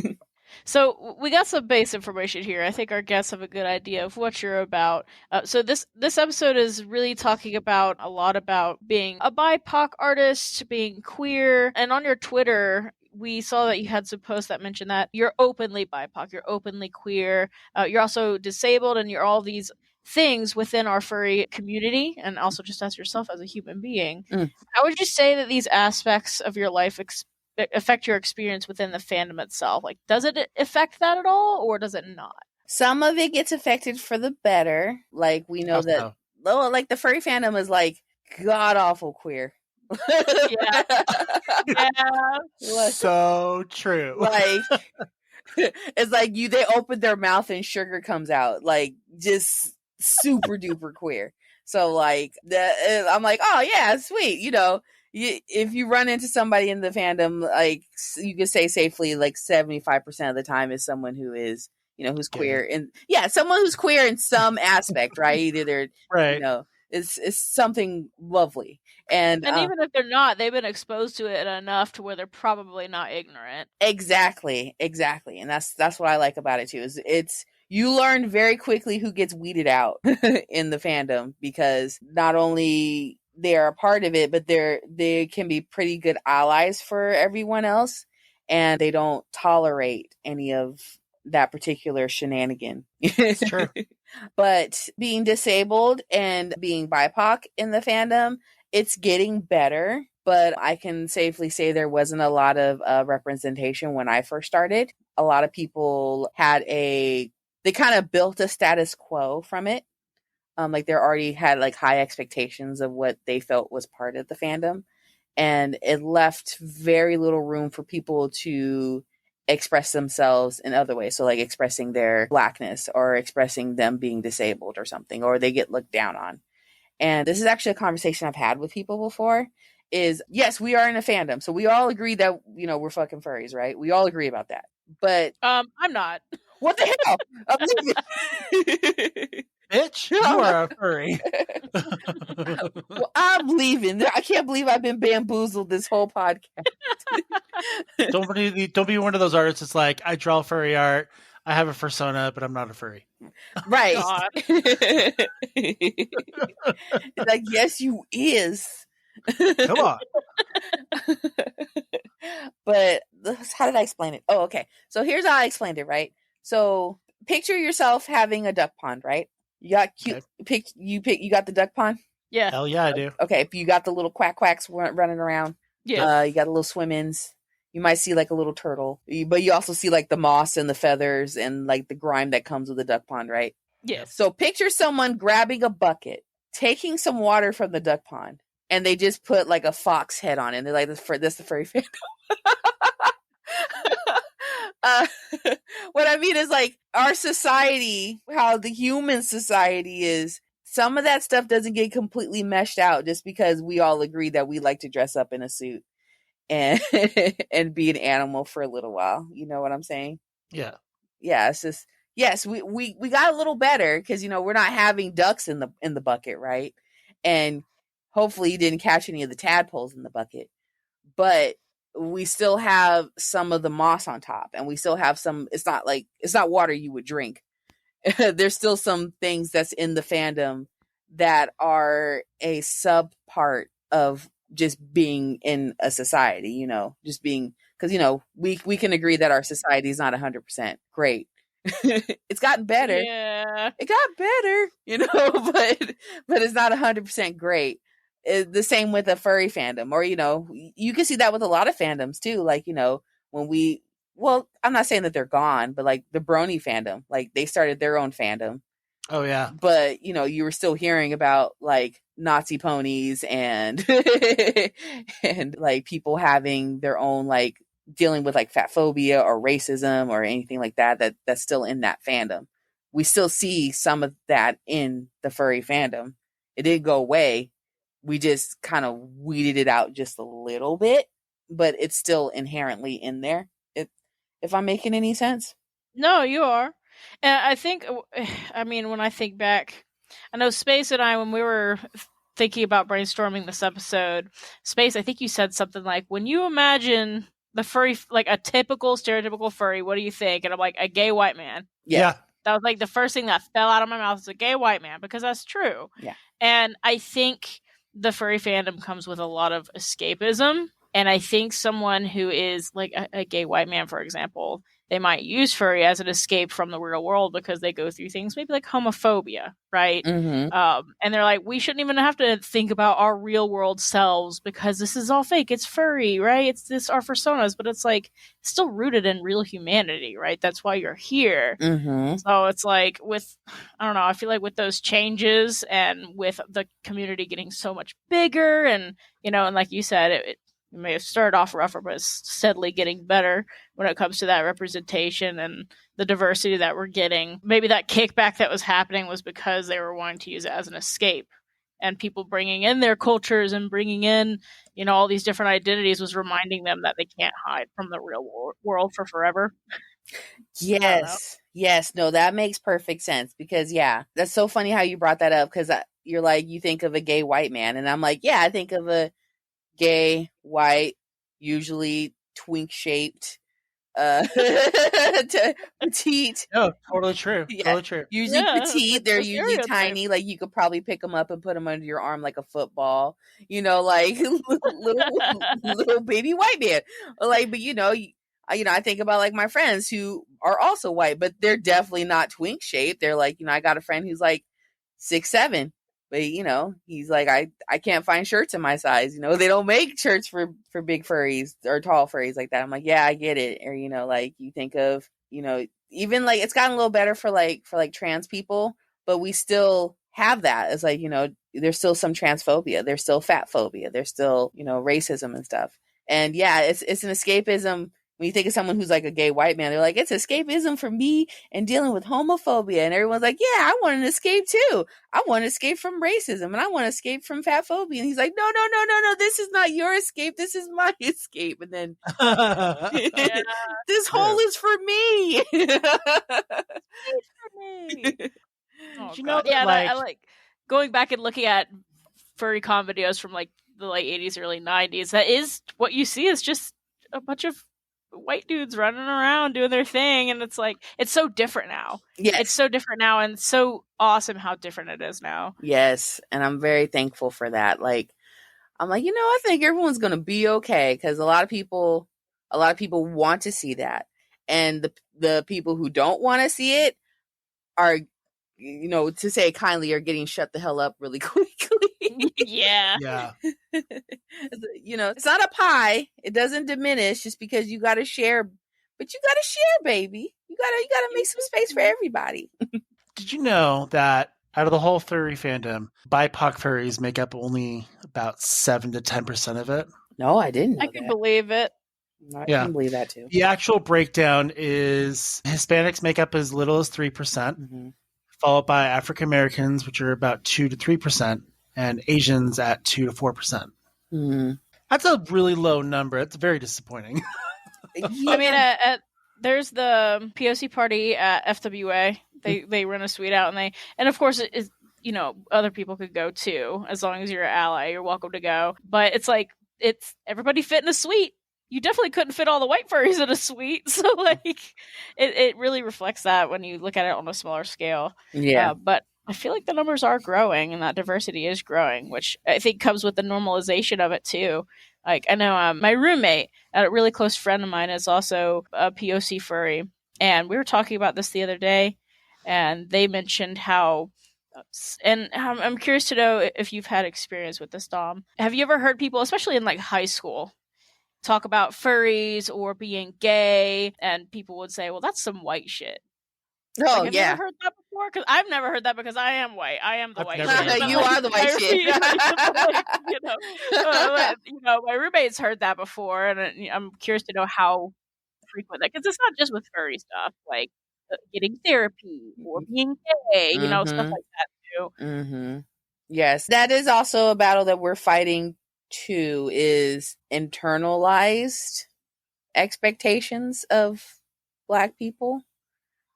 Speaker 3: you.
Speaker 2: So we got some base information here. I think our guests have a good idea of what you're about. So this episode is really talking about a lot about being a BIPOC artist, being queer, and on your Twitter, we saw that you had some posts that mentioned that you're openly BIPOC, you're openly queer, you're also disabled, and you're all these things within our furry community, and also just as yourself as a human being. How would you say that these aspects of your life affect your experience within the fandom itself? Like, does it affect that at all, or does it not?
Speaker 3: Some of it gets affected for the better. Like, we know that like the furry fandom is like god awful queer.
Speaker 2: Yeah.
Speaker 1: So true.
Speaker 3: Like it's like they open their mouth and sugar comes out, like just super duper queer. So like I'm like, oh yeah, sweet. If you run into somebody in the fandom, like you can say safely, like 75% of the time is someone who is, who's queer, and someone who's queer in some aspect, right? Either they're
Speaker 1: right,
Speaker 3: it's something lovely, and
Speaker 2: even if they're not, they've been exposed to it enough to where they're probably not ignorant.
Speaker 3: Exactly, and that's what I like about it too. Is it's you learn very quickly who gets weeded out in the fandom, because not only they are a part of it, but they can be pretty good allies for everyone else, and they don't tolerate any of that particular shenanigan.
Speaker 1: It's true.
Speaker 3: But being disabled and being BIPOC in the fandom, it's getting better, but I can safely say there wasn't a lot of representation when I first started. A lot of people they kind of built a status quo from it. Like they already had like high expectations of what they felt was part of the fandom, and it left very little room for people to express themselves in other ways. So like expressing their blackness, or expressing them being disabled or something, or they get looked down on. And this is actually a conversation I've had with people before, is yes, we are in a fandom. So we all agree that, we're fucking furries, right? We all agree about that. But
Speaker 2: I'm not.
Speaker 3: What the hell?
Speaker 1: Bitch, you are a furry.
Speaker 3: Well, I'm leaving. I can't believe I've been bamboozled this whole podcast.
Speaker 1: Don't be one of those artists that's like, I draw furry art, I have a persona, but I'm not a furry.
Speaker 3: Right. It's like, yes, you is.
Speaker 1: Come on.
Speaker 3: But how did I explain it? Oh, okay. So here's how I explained it, right? So picture yourself having a duck pond, right? You got cute.
Speaker 1: Okay.
Speaker 3: You got the duck pond.
Speaker 2: Yeah.
Speaker 1: Hell yeah, I do.
Speaker 3: Okay, you got the little quacks running around.
Speaker 2: Yeah.
Speaker 3: You got the little swim-ins. You might see like a little turtle, but you also see like the moss and the feathers and like the grime that comes with the duck pond, right?
Speaker 2: Yes.
Speaker 3: So picture someone grabbing a bucket, taking some water from the duck pond, and they just put like a fox head on it. And they're like, this the furry fandom. What I mean is like our society, how the human society is, some of that stuff doesn't get completely meshed out just because we all agree that we like to dress up in a suit and and be an animal for a little while. You know what I'm saying?
Speaker 1: Yeah.
Speaker 3: Yeah, it's just, yes, we got a little better because, you know, we're not having ducks in the bucket, right? And hopefully you didn't catch any of the tadpoles in the bucket. But we still have some of the moss on top, and we still have some, it's not water you would drink. There's still some things that's in the fandom that are a sub part of just being in a society, you know, just being, because, you know, we can agree that our society is not 100% great. It's gotten better.
Speaker 2: Yeah.
Speaker 3: It got better, you know, but it's not 100% great. The same with a furry fandom, or, you know, you can see that with a lot of fandoms too. Like, you know, well, I'm not saying that they're gone, but like the brony fandom, like they started their own fandom.
Speaker 1: Oh yeah.
Speaker 3: But, you know, you were still hearing about like Nazi ponies and and like people having their own, like dealing with like fat phobia or racism or anything like that's still in that fandom. We still see some of that in the furry fandom. It didn't go away. We just kind of weeded it out just a little bit, but it's still inherently in there. If I'm making any sense.
Speaker 2: No, you are. And I think, I mean, when I think back, I know Space and I, when we were thinking about brainstorming this episode, Space, I think you said something like, when you imagine the furry, like a typical, stereotypical furry, what do you think? And I'm like, a gay white man.
Speaker 1: Yeah.
Speaker 2: That was like the first thing that fell out of my mouth was a gay white man, because that's true.
Speaker 3: Yeah.
Speaker 2: And I think the furry fandom comes with a lot of escapism. And I think someone who is like a gay white man, for example, they might use furry as an escape from the real world because they go through things maybe like homophobia, right?
Speaker 3: Mm-hmm.
Speaker 2: And they're like, we shouldn't even have to think about our real world selves because this is all fake. It's furry, right? It's this our personas, but it's like still rooted in real humanity, right? That's why you're here.
Speaker 3: Mm-hmm.
Speaker 2: So it's like I don't know, I feel like with those changes and with the community getting so much bigger and, you know, and like you said, it may have started off rougher, but it's steadily getting better when it comes to that representation and the diversity that we're getting. Maybe that kickback that was happening was because they were wanting to use it as an escape. And people bringing in their cultures and bringing in, you know, all these different identities was reminding them that they can't hide from the real world for forever.
Speaker 3: Yes. Yes. No, that makes perfect sense because, yeah, that's so funny how you brought that up because you're like, you think of a gay white man. And I'm like, yeah, I think of a gay, white, usually twink-shaped, petite.
Speaker 1: No, totally true.
Speaker 3: Yeah.
Speaker 1: Totally true.
Speaker 3: Usually petite. They're usually
Speaker 2: stereotype.
Speaker 3: tiny. Like you could probably pick them up and put them under your arm like a football. You know, like little baby white man. Like, but you know, I think about like my friends who are also white, but they're definitely not twink shaped. They're like, you know, I got a friend who's like 6'7". But, you know, he's like, I can't find shirts in my size. You know, they don't make shirts for big furries or tall furries like that. I'm like, yeah, I get it. Or, you know, like you think of, you know, even like it's gotten a little better for trans people, but we still have that. It's like, you know, there's still some transphobia. There's still fat phobia. There's still, you know, racism and stuff. And yeah, it's an escapism. When you think of someone who's like a gay white man, they're like, it's escapism for me and dealing with homophobia. And everyone's like, yeah, I want an escape too. I want to escape from racism and I want to escape from fat phobia. And he's like, no. This is not your escape. This is my escape. And then this hole is for me.
Speaker 2: Oh,
Speaker 1: You know,
Speaker 2: yeah,
Speaker 1: like-
Speaker 2: I like going back and looking at furry con videos from like the late 80s, early 90s. That is what you see is just a bunch of white dudes running around doing their thing, and it's like it's so different now.
Speaker 3: Yes.
Speaker 2: It's so different now, and it's so awesome how different it is now.
Speaker 3: Yes, and I'm very thankful for that. Like, I'm like, you know, I think everyone's gonna be okay because a lot of people want to see that, and the people who don't want to see it are, you know, to say it kindly, are getting shut the hell up really quickly.
Speaker 2: Yeah.
Speaker 1: Yeah.
Speaker 3: You know, it's not a pie. It doesn't diminish just because you got to share, but you got to share, baby. You gotta make some space for everybody.
Speaker 1: Did you know that Out of the whole furry fandom, BIPOC furries make up only about 7 to 10% of it.
Speaker 3: No, I didn't know
Speaker 2: I can
Speaker 3: that.
Speaker 2: believe it.
Speaker 3: I
Speaker 1: Yeah.
Speaker 3: can believe that too.
Speaker 1: The actual breakdown is Hispanics make up as little as 3%, followed by African Americans, which are about 2 to 3%, and Asians at 2 to 4%.
Speaker 3: Mm-hmm.
Speaker 1: That's a really low number. It's very disappointing.
Speaker 3: Yeah.
Speaker 2: I mean, there's the POC party at FWA. They run a suite out, and of course it is, you know, other people could go too as long as you're an ally. You're welcome to go. But it's like it's everybody fit in a suite. You definitely couldn't fit all the white furries in a suite, so like it really reflects that when you look at it on a smaller scale.
Speaker 3: Yeah.
Speaker 2: But I feel like the numbers are growing and that diversity is growing, which I think comes with the normalization of it too. Like I know my roommate, a really close friend of mine, is also a POC furry, and we were talking about this the other day, and they mentioned how. And I'm curious to know if you've had experience with this, Dom. Have you ever heard people, especially in like high school, talk about furries or being gay, and people would say, "Well, that's some white shit."
Speaker 3: Oh,
Speaker 2: Like, have you
Speaker 3: yeah.
Speaker 2: ever heard that before? Because I've never heard that because I am white. I am the
Speaker 1: I've
Speaker 2: white
Speaker 1: never
Speaker 2: shit.
Speaker 1: heard
Speaker 2: But,
Speaker 3: You
Speaker 2: like,
Speaker 3: are the white shit.
Speaker 2: you know, my roommate's heard that before, and I'm curious to know how frequent that, because it's not just with furry stuff, like getting therapy or being gay, you know, stuff
Speaker 3: Mhm.
Speaker 2: like that too.
Speaker 3: Mm-hmm. Yes, that is also a battle that we're fighting too, is internalized expectations of Black people.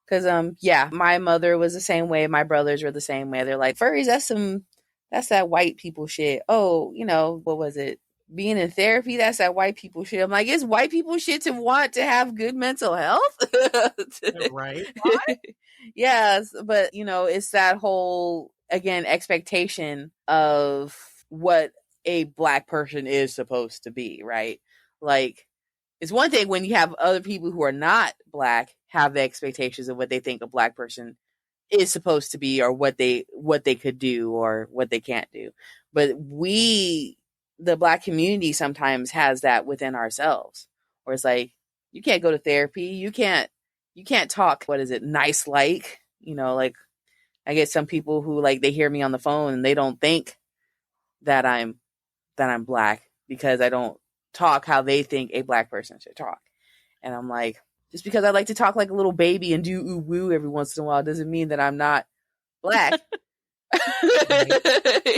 Speaker 3: Because yeah, my mother was the same way, my brothers were the same way. They're like, furries, that's that white people shit. Oh, you know, what was it? Being in therapy, that's that white people shit. I'm like, it's white people shit to want to have good mental health.
Speaker 1: Right?
Speaker 3: Yes, but you know, it's that whole, again, expectation of what a Black person is supposed to be, right? Like, it's one thing when you have other people who are not Black have the expectations of what they think a Black person is supposed to be, or what they could do or what they can't do. But the Black community sometimes has that within ourselves, where it's like, you can't go to therapy, you can't talk, what is it, nice, like, you know, like, I get some people who, like, they hear me on the phone and they don't think that I'm Black because I don't talk how they think a Black person should talk. And I'm like, just because I like to talk like a little baby and do ooh woo every once in a while doesn't mean that I'm not Black.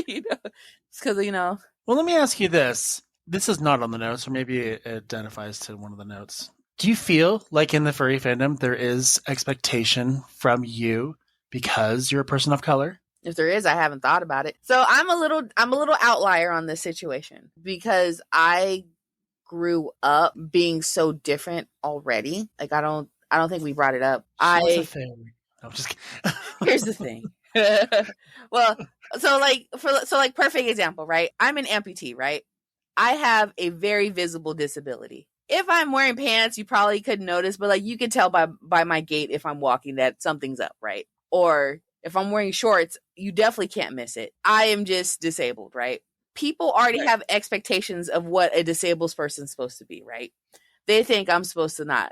Speaker 3: You know, it's because, you know.
Speaker 1: Well, let me ask you this. This is not on the notes, or maybe it identifies to one of the notes. Do you feel like in the furry fandom there is expectation from you because you're a person of color?
Speaker 3: If there is, I haven't thought about it. So I'm a little outlier on this situation because I grew up being so different already. Like, I don't think we brought it up.
Speaker 1: What's a fairy? No, I'm just kidding.
Speaker 3: Here's the thing. Well, perfect example, right? I'm an amputee, right? I have a very visible disability. If I'm wearing pants, you probably couldn't notice, but like, you can tell by my gait if I'm walking that something's up, right? Or if I'm wearing shorts, you definitely can't miss it. I am just disabled, right? People already have expectations of what a disabled person's supposed to be, right? They think I'm supposed to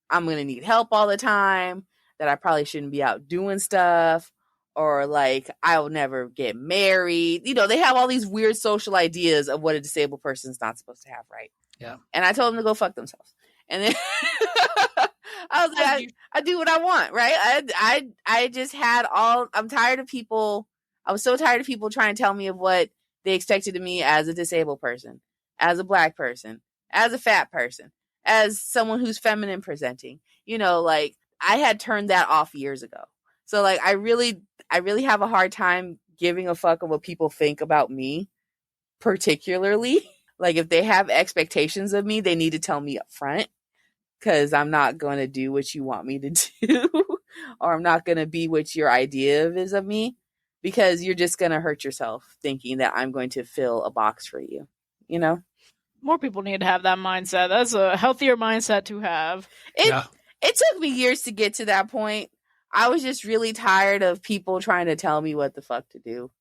Speaker 3: I'm going to need help all the time, that I probably shouldn't be out doing stuff, or like, I'll never get married. You know, they have all these weird social ideas of what a disabled person's not supposed to have, right?
Speaker 1: Yeah.
Speaker 3: And I told them to go fuck themselves. And then I was like, I do what I want, right? I just had I'm tired of people. I was so tired of people trying to tell me of what they expected of me as a disabled person, as a Black person, as a fat person, as someone who's feminine presenting. You know, like, I had turned that off years ago. So like, I really have a hard time giving a fuck of what people think about me, particularly. Like, if they have expectations of me, they need to tell me up front, because I'm not going to do what you want me to do, or I'm not going to be what your idea is of me, because you're just going to hurt yourself thinking that I'm going to fill a box for you, you know?
Speaker 2: More people need to have that mindset. That's a healthier mindset to have.
Speaker 3: It took me years to get to that point. I was just really tired of people trying to tell me what the fuck to do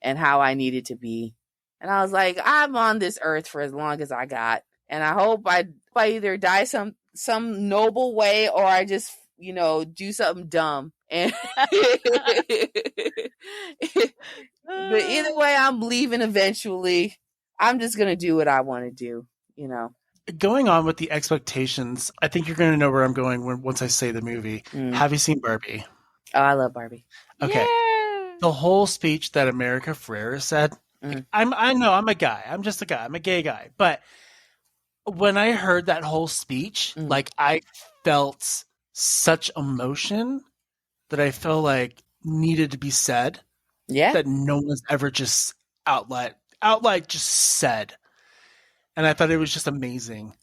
Speaker 3: and how I needed to be. And I was like, I'm on this earth for as long as I got. And I hope I either die some noble way, or I just, you know, do something dumb And but either way, I'm leaving eventually. I'm just gonna do what I want to do, you know.
Speaker 1: Going on with the expectations, I think you're going to know where I'm going once I say the movie. Have you seen Barbie?
Speaker 3: Oh, I love Barbie.
Speaker 1: Okay.
Speaker 2: Yeah.
Speaker 1: The whole speech that America Ferrera said, I know I'm a guy. I'm just a guy. I'm a gay guy. But when I heard that whole speech, like I felt such emotion that I felt like needed to be said.
Speaker 3: Yeah.
Speaker 1: That no one's ever just outright just said. And I thought it was just amazing.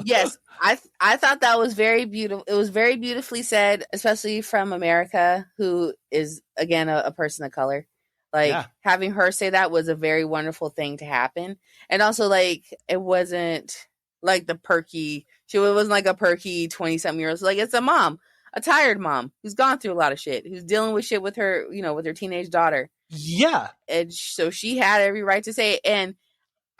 Speaker 3: Yes, I thought that was very beautiful. It was very beautifully said, especially from America, who is again a person of color. Like having her say that was a very wonderful thing to happen, and also like it wasn't like the perky. It wasn't like a perky 20-something year old. Like it's a mom, a tired mom who's gone through a lot of shit, who's dealing with shit with her, with her teenage daughter.
Speaker 1: Yeah,
Speaker 3: and so she had every right to say it, and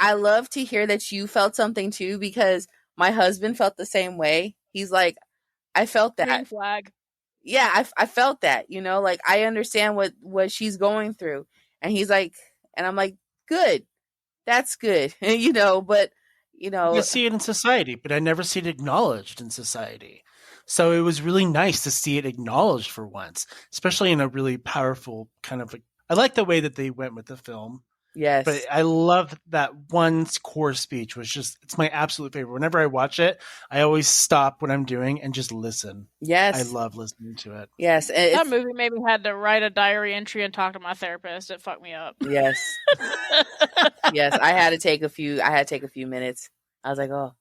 Speaker 3: I love to hear that you felt something too, because my husband felt the same way. He's like, I felt that.
Speaker 2: Green flag.
Speaker 3: Yeah, I felt that, like I understand what she's going through. And he's like, and I'm like, good. That's good. But,
Speaker 1: I see it in society, but I never see it acknowledged in society. So it was really nice to see it acknowledged for once, especially in a really powerful kind of I like the way that they went with the film.
Speaker 3: Yes.
Speaker 1: But I love that one core speech was it's my absolute favorite. Whenever I watch it, I always stop what I'm doing and just listen.
Speaker 3: Yes.
Speaker 1: I love listening to it.
Speaker 3: Yes.
Speaker 2: That movie made me had to write a diary entry and talk to my therapist. It fucked me up.
Speaker 3: Yes. Yes. I had to take a few minutes. I was like, oh,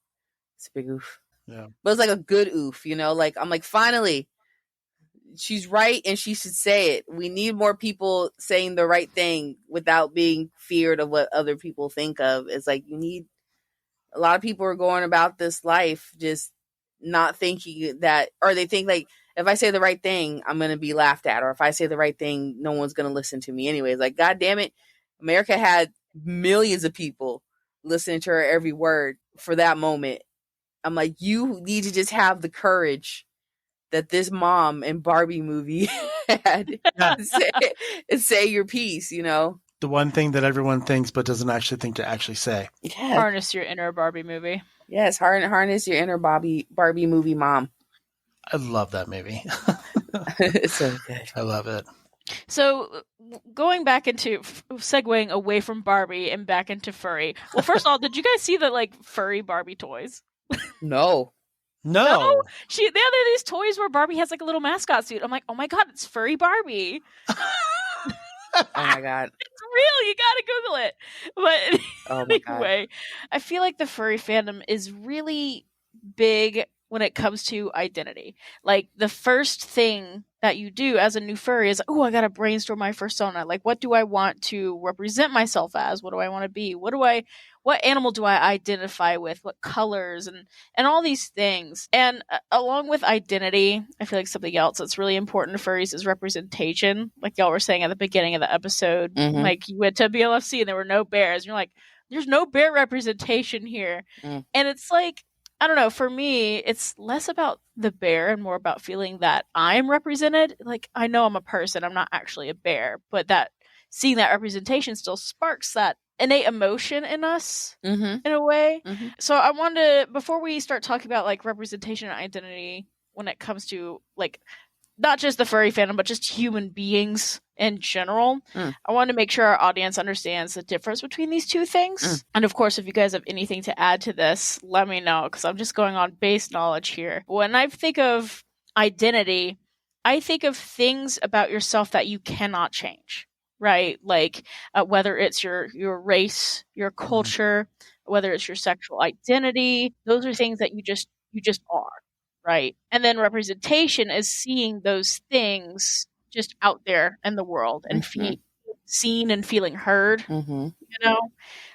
Speaker 3: it's a big oof.
Speaker 1: Yeah.
Speaker 3: But it was like a good oof, like I'm like, finally, she's right and she should say it. We need more people saying the right thing without being feared of what other people think of. It's like a lot of people are going about this life just not thinking that, or they think like, if I say the right thing, I'm going to be laughed at, or if I say the right thing, no one's going to listen to me anyways. Like, God damn it, America had millions of people listening to her every word for that moment. I'm like, you need to just have the courage that this mom and Barbie movie had and say your piece, The
Speaker 1: one thing that everyone thinks but doesn't actually think to actually say.
Speaker 3: Yeah.
Speaker 2: Harness your inner Barbie movie.
Speaker 3: Yes, harness your inner Barbie movie mom.
Speaker 1: I love that movie.
Speaker 3: It's so good.
Speaker 1: I love it.
Speaker 2: So going back into segueing away from Barbie and back into furry. Well, first of all, did you guys see the furry Barbie toys?
Speaker 3: No.
Speaker 2: No, they have these toys where Barbie has a little mascot suit. I'm like, oh my god, it's furry Barbie.
Speaker 3: Oh my god,
Speaker 2: it's real. You gotta Google it. But
Speaker 3: oh my
Speaker 2: anyway, I feel like the furry fandom is really big when it comes to identity. Like the first thing that you do as a new furry is, oh, I gotta brainstorm my persona. Like, what do I want to represent myself as? What do I want to be? What animal do I identify with? What colors and all these things. And along with identity, I feel like something else that's really important to furries is representation. Like y'all were saying at the beginning of the episode, like you went to BLFC and there were no bears. And you're like, there's no bear representation here. And it's like, I don't know, for me, it's less about the bear and more about feeling that I'm represented. Like, I know I'm a person, I'm not actually a bear, but that seeing that representation still sparks that innate emotion in us in a way. So I wanted to, before we start talking about representation and identity when it comes to not just the furry fandom, but just human beings in general. I want to make sure our audience understands the difference between these two things. And of course, if you guys have anything to add to this, let me know, because I'm just going on base knowledge here. When I think of identity, I think of things about yourself that you cannot change, right? Like whether it's your race, your culture, whether it's your sexual identity, those are things that you just are. Right. And then representation is seeing those things just out there in the world and seen and feeling heard.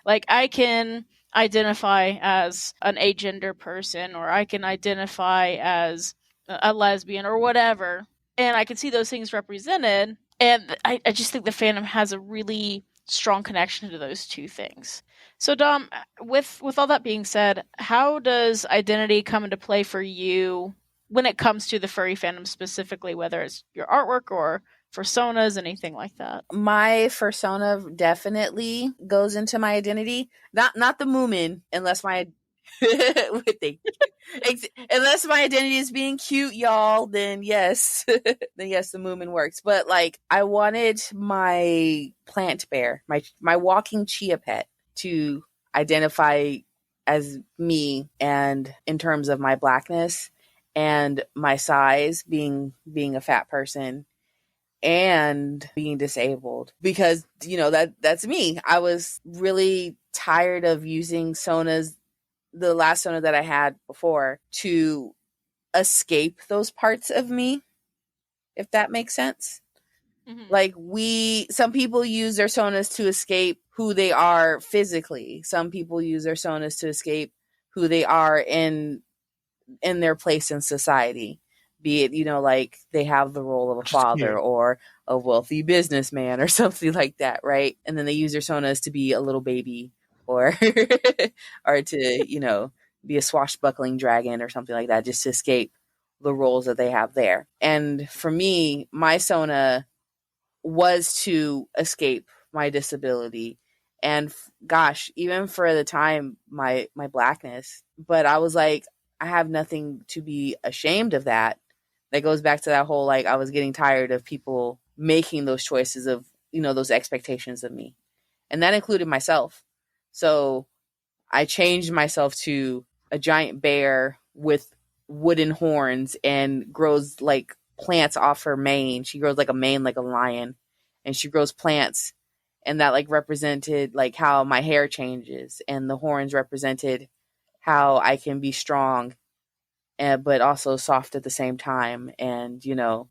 Speaker 2: Like I can identify as an agender person, or I can identify as a lesbian or whatever. And I can see those things represented. And I just think the fandom has a really strong connection to those two things. So Dom, with all that being said, how does identity come into play for you when it comes to the furry fandom specifically, whether it's your artwork or personas, anything like that?
Speaker 3: My persona definitely goes into my identity. Not the Moomin, unless my unless my identity is being cute, y'all. Then yes, then yes, the Moomin works. But like, I wanted my plant bear, my walking chia pet, to identify as me, and in terms of my blackness and my size, being a fat person and being disabled, because that's me. I was really tired of using sonas, the last sona that I had before, to escape those parts of me, if that makes sense.
Speaker 2: Mm-hmm.
Speaker 3: Like, some people use their sonas to escape who they are physically. Some people use their sonas to escape who they are in their place in society. Be it, like they have the role of a father or a wealthy businessman or something like that, right? And then they use their sonas to be a little baby, or or to, be a swashbuckling dragon or something like that, just to escape the roles that they have there. And for me, my sona was to escape my disability, and gosh, even for the time, my blackness. But I was like, I have nothing to be ashamed of that. That goes back to that whole, like, I was getting tired of people making those choices of, those expectations of me. And that included myself. So I changed myself to a giant bear with wooden horns and grows like plants off her mane. She grows like a mane, like a lion, and she grows plants. And that like represented like how my hair changes, and the horns represented how I can be strong, but also soft at the same time. And,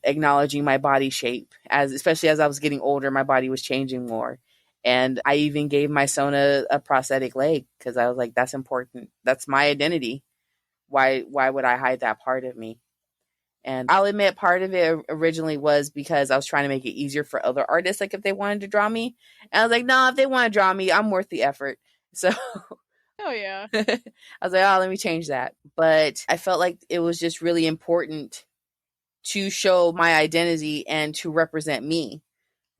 Speaker 3: acknowledging my body shape, especially as I was getting older, my body was changing more. And I even gave my sona a prosthetic leg, because I was like, that's important. That's my identity. Why would I hide that part of me? And I'll admit, part of it originally was because I was trying to make it easier for other artists, like if they wanted to draw me. And I was like, no, if they want to draw me, I'm worth the effort. So
Speaker 2: Oh yeah.
Speaker 3: I was like, oh, let me change that. But I felt like it was just really important to show my identity and to represent me,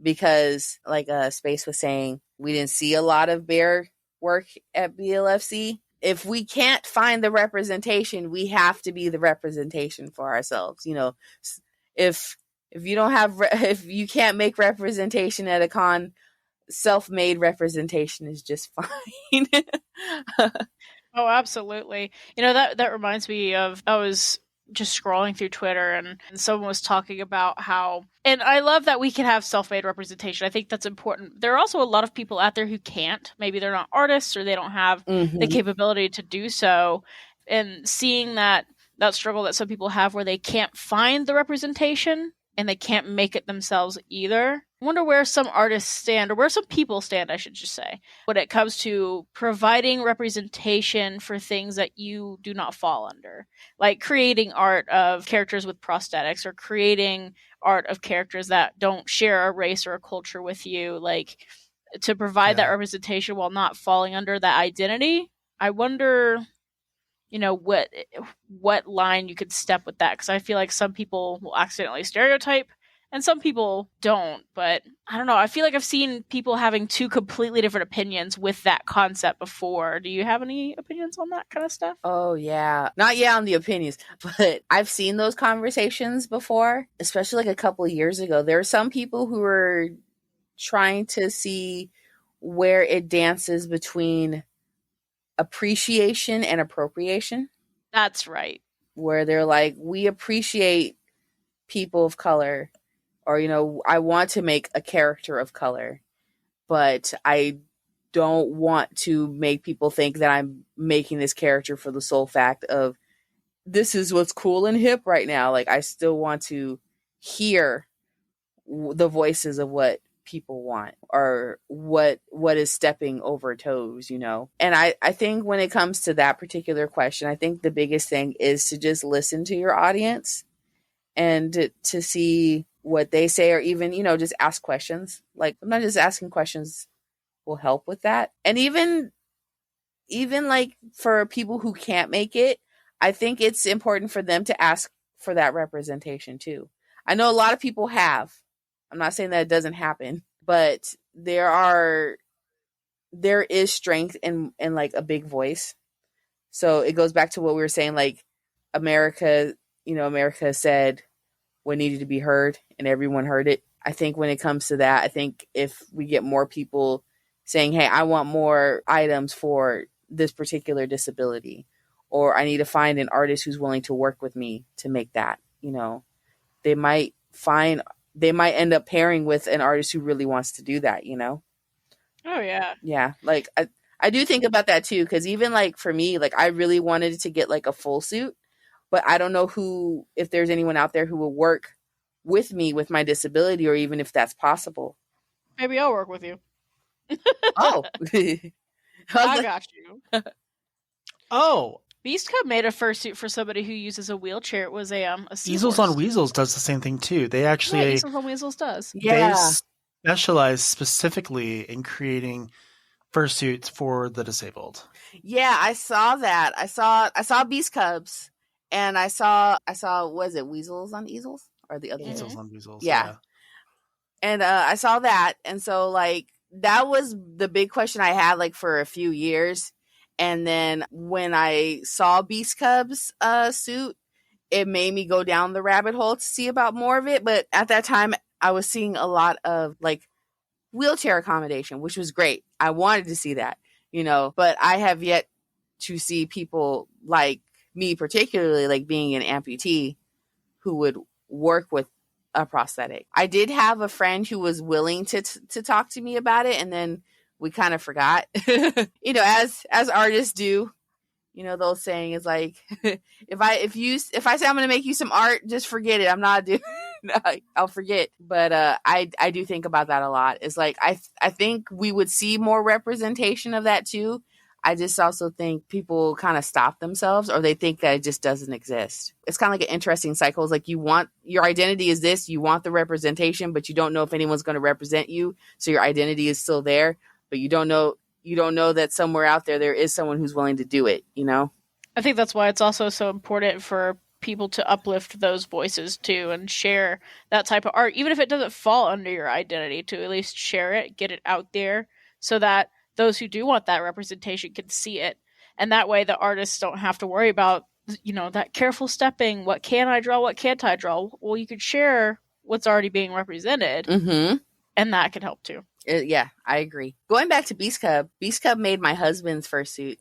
Speaker 3: because like Space was saying, we didn't see a lot of bear work at BLFC. If we can't find the representation, we have to be the representation for ourselves. If you don't have if you can't make representation at a con, self-made representation is just fine.
Speaker 2: Oh, absolutely. That reminds me of, I was just scrolling through Twitter, and someone was talking about how, and I love that we can have self-made representation. I think that's important. There are also a lot of people out there who can't. Maybe they're not artists, or they don't have the capability to do so. And seeing that struggle that some people have, where they can't find the representation and they can't make it themselves either. I wonder where some artists stand, or where some people stand, I should just say, when it comes to providing representation for things that you do not fall under. Like creating art of characters with prosthetics, or creating art of characters that don't share a race or a culture with you. Like, to provide that representation while not falling under that identity. I wonder, what line you could step with that, because I feel like some people will accidentally stereotype and some people don't. But I don't know, I feel like I've seen people having two completely different opinions with that concept before. Do you have any opinions on that kind of stuff?
Speaker 3: Oh yeah, not yet on the opinions, but I've seen those conversations before, especially like a couple of years ago. There are some people who were trying to see where it dances between appreciation and appropriation.
Speaker 2: That's right.
Speaker 3: Where they're like, we appreciate people of color, or I want to make a character of color, but I don't want to make people think that I'm making this character for the sole fact of this is what's cool and hip right now. Like, I still want to hear the voices of what people want, or what is stepping over toes. And I think when it comes to that particular question, I think the biggest thing is to just listen to your audience, and to see what they say, or even just ask questions. Like, I'm not just asking questions will help with that. And even like for people who can't make it, I think it's important for them to ask for that representation too. I know a lot of people have. I'm not saying that it doesn't happen, but there is strength in like a big voice. So it goes back to what we were saying, like America said what needed to be heard and everyone heard it. I think when it comes to that, I think if we get more people saying, hey, I want more items for this particular disability, or I need to find an artist who's willing to work with me to make that, they might end up pairing with an artist who really wants to do that,
Speaker 2: Oh, yeah.
Speaker 3: Yeah. Like I do think about that too. Cause even like for me, like I really wanted to get like a full suit, but I don't know if there's anyone out there who will work with me with my disability, or even if that's possible.
Speaker 2: Maybe I'll work with you.
Speaker 3: Oh,
Speaker 2: I got you.
Speaker 1: Oh,
Speaker 2: Beast Cub made a fursuit for somebody who uses a wheelchair. It was a
Speaker 1: Easels on Weasels does the same thing too. They actually
Speaker 2: Easels on Weasels does.
Speaker 3: Yeah.
Speaker 1: They specialize specifically in creating fursuits for the disabled.
Speaker 3: Yeah, I saw that. I saw Beast Cubs, and I saw was it Weasels on Easels or the other
Speaker 1: Easels on Weasels.
Speaker 3: Yeah. And I saw that, and so like that was the big question I had like for a few years. And then when I saw Beast Cub's suit, it made me go down the rabbit hole to see about more of it. But at that time, I was seeing a lot of like wheelchair accommodation, which was great. I wanted to see that, but I have yet to see people like me, particularly like being an amputee, who would work with a prosthetic. I did have a friend who was willing to talk to me about it, and then we kind of forgot, as artists do. The old saying is like, if I say I'm going to make you some art, just forget it. I'm not doing. I'll forget. But I do think about that a lot. It's like I think we would see more representation of that too. I just also think people kind of stop themselves, or they think that it just doesn't exist. It's kind of like an interesting cycle. It's like you want your identity is this, you want the representation, but you don't know if anyone's going to represent you. So your identity is still there, but you don't know that somewhere out there is someone who's willing to do it,
Speaker 2: I think that's why it's also so important for people to uplift those voices too and share that type of art, even if it doesn't fall under your identity, to at least share it, get it out there so that those who do want that representation can see it. And that way the artists don't have to worry about, that careful stepping. What can I draw? What can't I draw? Well, you could share what's already being represented, and that could help too.
Speaker 3: Yeah, I agree. Going back to Beast Cub made my husband's fursuit.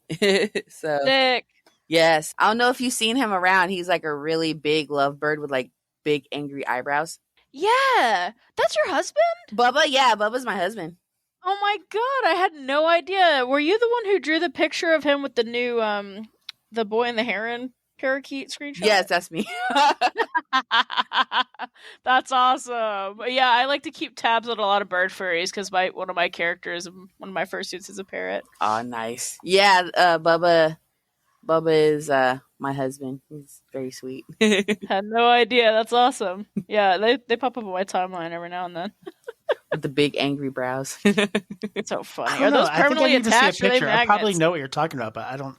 Speaker 3: So
Speaker 2: Sick.
Speaker 3: Yes. I don't know if you've seen him around. He's like a really big lovebird with like big angry eyebrows.
Speaker 2: Yeah. That's your husband?
Speaker 3: Bubba? Yeah, Bubba's my husband.
Speaker 2: Oh my god, I had no idea. Were you the one who drew the picture of him with the new the Boy and the Heron parakeet screenshot?
Speaker 3: Yes, that's me.
Speaker 2: That's awesome. Yeah, I like to keep tabs on a lot of bird furries because one of my characters, one of my fursuits, is a parrot.
Speaker 3: Oh, nice. Yeah, Bubba is my husband. He's very sweet.
Speaker 2: Had no idea. That's awesome. Yeah, they pop up on my timeline every now and then.
Speaker 3: With the big angry brows.
Speaker 2: It's so funny. Are those permanently attached?
Speaker 1: I think I need to see a picture. I probably know what you're talking about, but I don't.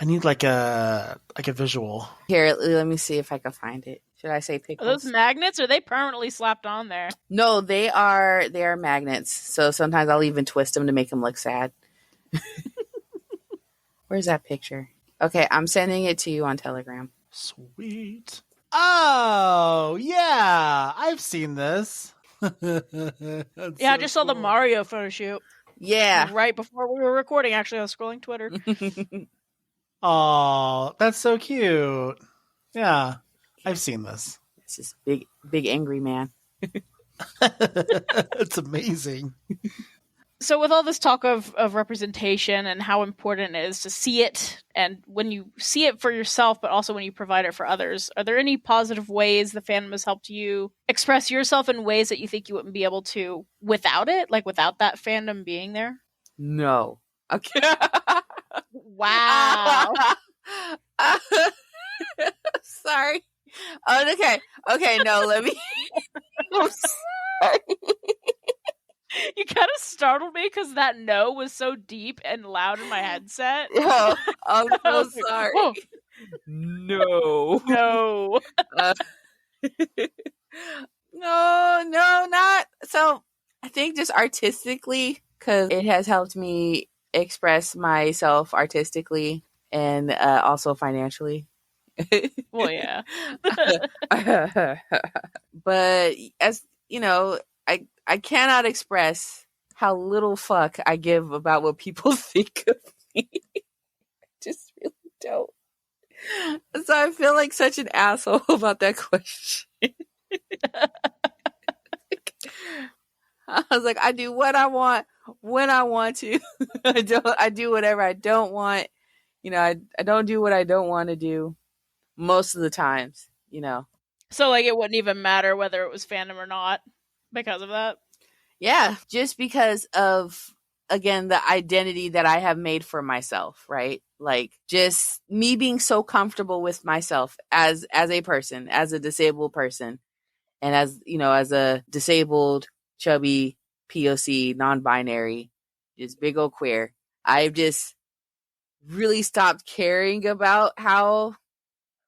Speaker 1: I need like a visual.
Speaker 3: Here, let me see if I can find it. Should I say pickles?
Speaker 2: Are those magnets? Or are they permanently slapped on there?
Speaker 3: No, they are magnets. So sometimes I'll even twist them to make them look sad. Where's that picture? Okay, I'm sending it to you on Telegram.
Speaker 1: Sweet. Oh, yeah. I've seen this.
Speaker 2: I just saw the Mario photo shoot.
Speaker 3: Yeah.
Speaker 2: Right before we were recording, actually. I was scrolling Twitter.
Speaker 1: Oh, that's so cute. Yeah, I've seen this.
Speaker 3: It's this big angry man.
Speaker 1: It's amazing.
Speaker 2: So with all this talk of representation and how important it is to see it, and when you see it for yourself, but also when you provide it for others, are there any positive ways the fandom has helped you express yourself in ways that you think you wouldn't be able to without it? Like without that fandom being there?
Speaker 3: No. Okay.
Speaker 2: Wow.
Speaker 3: Sorry. Oh, okay. No, let me. I'm sorry.
Speaker 2: You kind of startled me because that no was so deep and loud in my headset.
Speaker 3: Oh, I'm so sorry.
Speaker 2: Whoa.
Speaker 3: No. No.
Speaker 2: No.
Speaker 3: Uh, no, not so. I think just artistically, because it has helped me express myself artistically and also financially.
Speaker 2: Well, yeah.
Speaker 3: But as you know, I cannot express how little fuck I give about what people think of me. I just really don't. So I feel like such an asshole about that question. I was like, I do what I want when I want to. I do whatever I don't want. I don't do what I don't want to do most of the times,
Speaker 2: So, like, it wouldn't even matter whether it was fandom or not because of that?
Speaker 3: Yeah, just because of, again, the identity that I have made for myself, right? Like, just me being so comfortable with myself as a person, as a disabled person, and as a disabled, chubby, POC, non-binary, just big old queer. I've just really stopped caring about how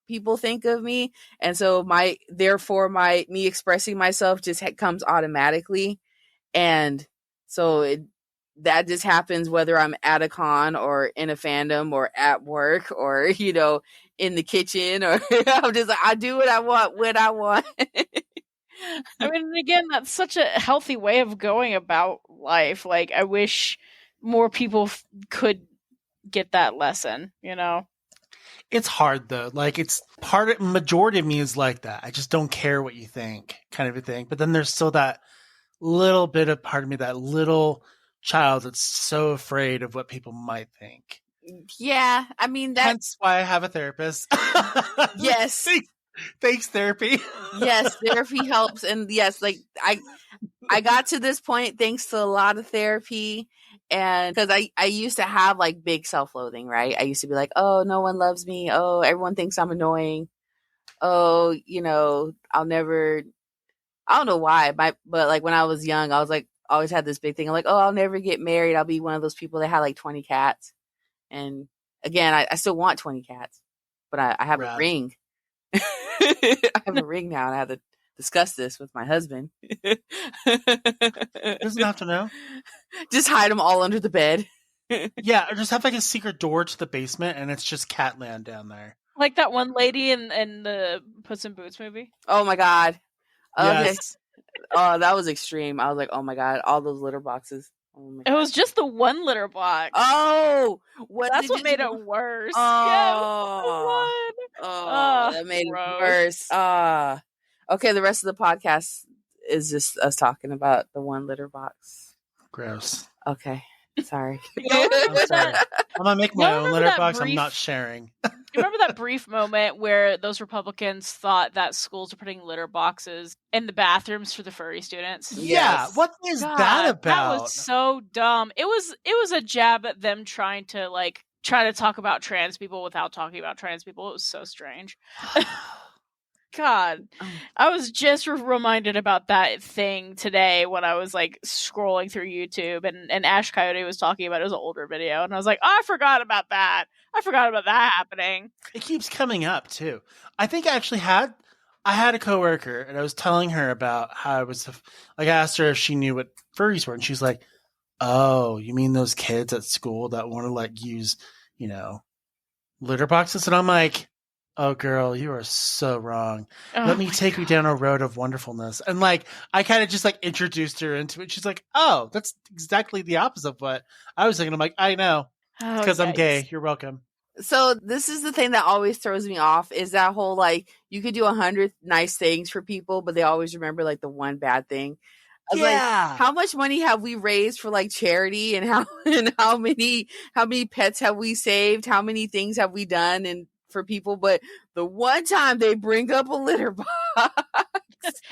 Speaker 3: people think of me, and so me expressing myself just comes automatically, and so that just happens whether I'm at a con or in a fandom or at work or in the kitchen, or I'm just like, I do what I want when I want.
Speaker 2: I mean, again, that's such a healthy way of going about life. Like, I wish more people could get that lesson,
Speaker 1: It's hard though. Like it's majority of me is like that. I just don't care what you think, kind of a thing. But then there's still that little bit of part of me, that little child that's so afraid of what people might think.
Speaker 3: Yeah, I mean
Speaker 1: that's why I have a therapist.
Speaker 3: Yes.
Speaker 1: Thanks, therapy.
Speaker 3: Yes, therapy helps, and yes, like I got to this point thanks to a lot of therapy, and because I used to have like big self-loathing, right? I used to be like, oh, no one loves me. Oh, everyone thinks I'm annoying. Oh, I'll never. I don't know why, but like when I was young, I was like always had this big thing. I'm like, oh, I'll never get married. I'll be one of those people that had like 20 cats. And again, I still want 20 cats, but I have a ring. I have a ring now, and I have to discuss this with my husband.
Speaker 1: Doesn't have to know.
Speaker 3: Just hide them all under the bed.
Speaker 1: Yeah, or just have like a secret door to the basement, and it's just Catland down there.
Speaker 2: Like that one lady in the Puss in Boots movie.
Speaker 3: Oh my god! Okay.
Speaker 1: Yes.
Speaker 3: Oh, that was extreme. I was like, oh my god, all those litter boxes. Oh my
Speaker 2: god. It was just the one litter box.
Speaker 3: Oh,
Speaker 2: that's what made it worse.
Speaker 3: Oh,
Speaker 2: yeah,
Speaker 3: that made it worse. Okay, the rest of the podcast is just us talking about the one litter box.
Speaker 1: Gross.
Speaker 3: Okay, sorry.
Speaker 1: I'm sorry. I'm gonna make my own litter box. I'm not sharing.
Speaker 2: You remember that brief moment where those Republicans thought that schools are putting litter boxes in the bathrooms for the furry students?
Speaker 1: Yeah, what is that about?
Speaker 2: That was so dumb. It was a jab at them trying to talk about trans people without talking about trans people. It was so strange. God, I was just reminded about that thing today when I was like scrolling through YouTube, and Ash Coyote was talking about it. It was an older video, and I was like, oh, I forgot about that. I forgot about that happening.
Speaker 1: It keeps coming up too. I think I actually had a coworker, and I was telling her about how I was like, I asked her if she knew what furries were, and she's like, "Oh, you mean those kids at school that want to like use, litter boxes?" And I'm like, "Oh, girl, you are so wrong. Let me take you down a road of wonderfulness." And like, I kind of just like introduced her into it. She's like, "Oh, that's exactly the opposite of what I was thinking." I'm like, "I know, because I'm gay. You're welcome."
Speaker 3: So this is the thing that always throws me off, is that whole like, you could do 100 nice things for people, but they always remember like the one bad thing. I was like, how much money have we raised for like charity, and how many pets have we saved? How many things have we done and for people? But the one time they bring up a litter box,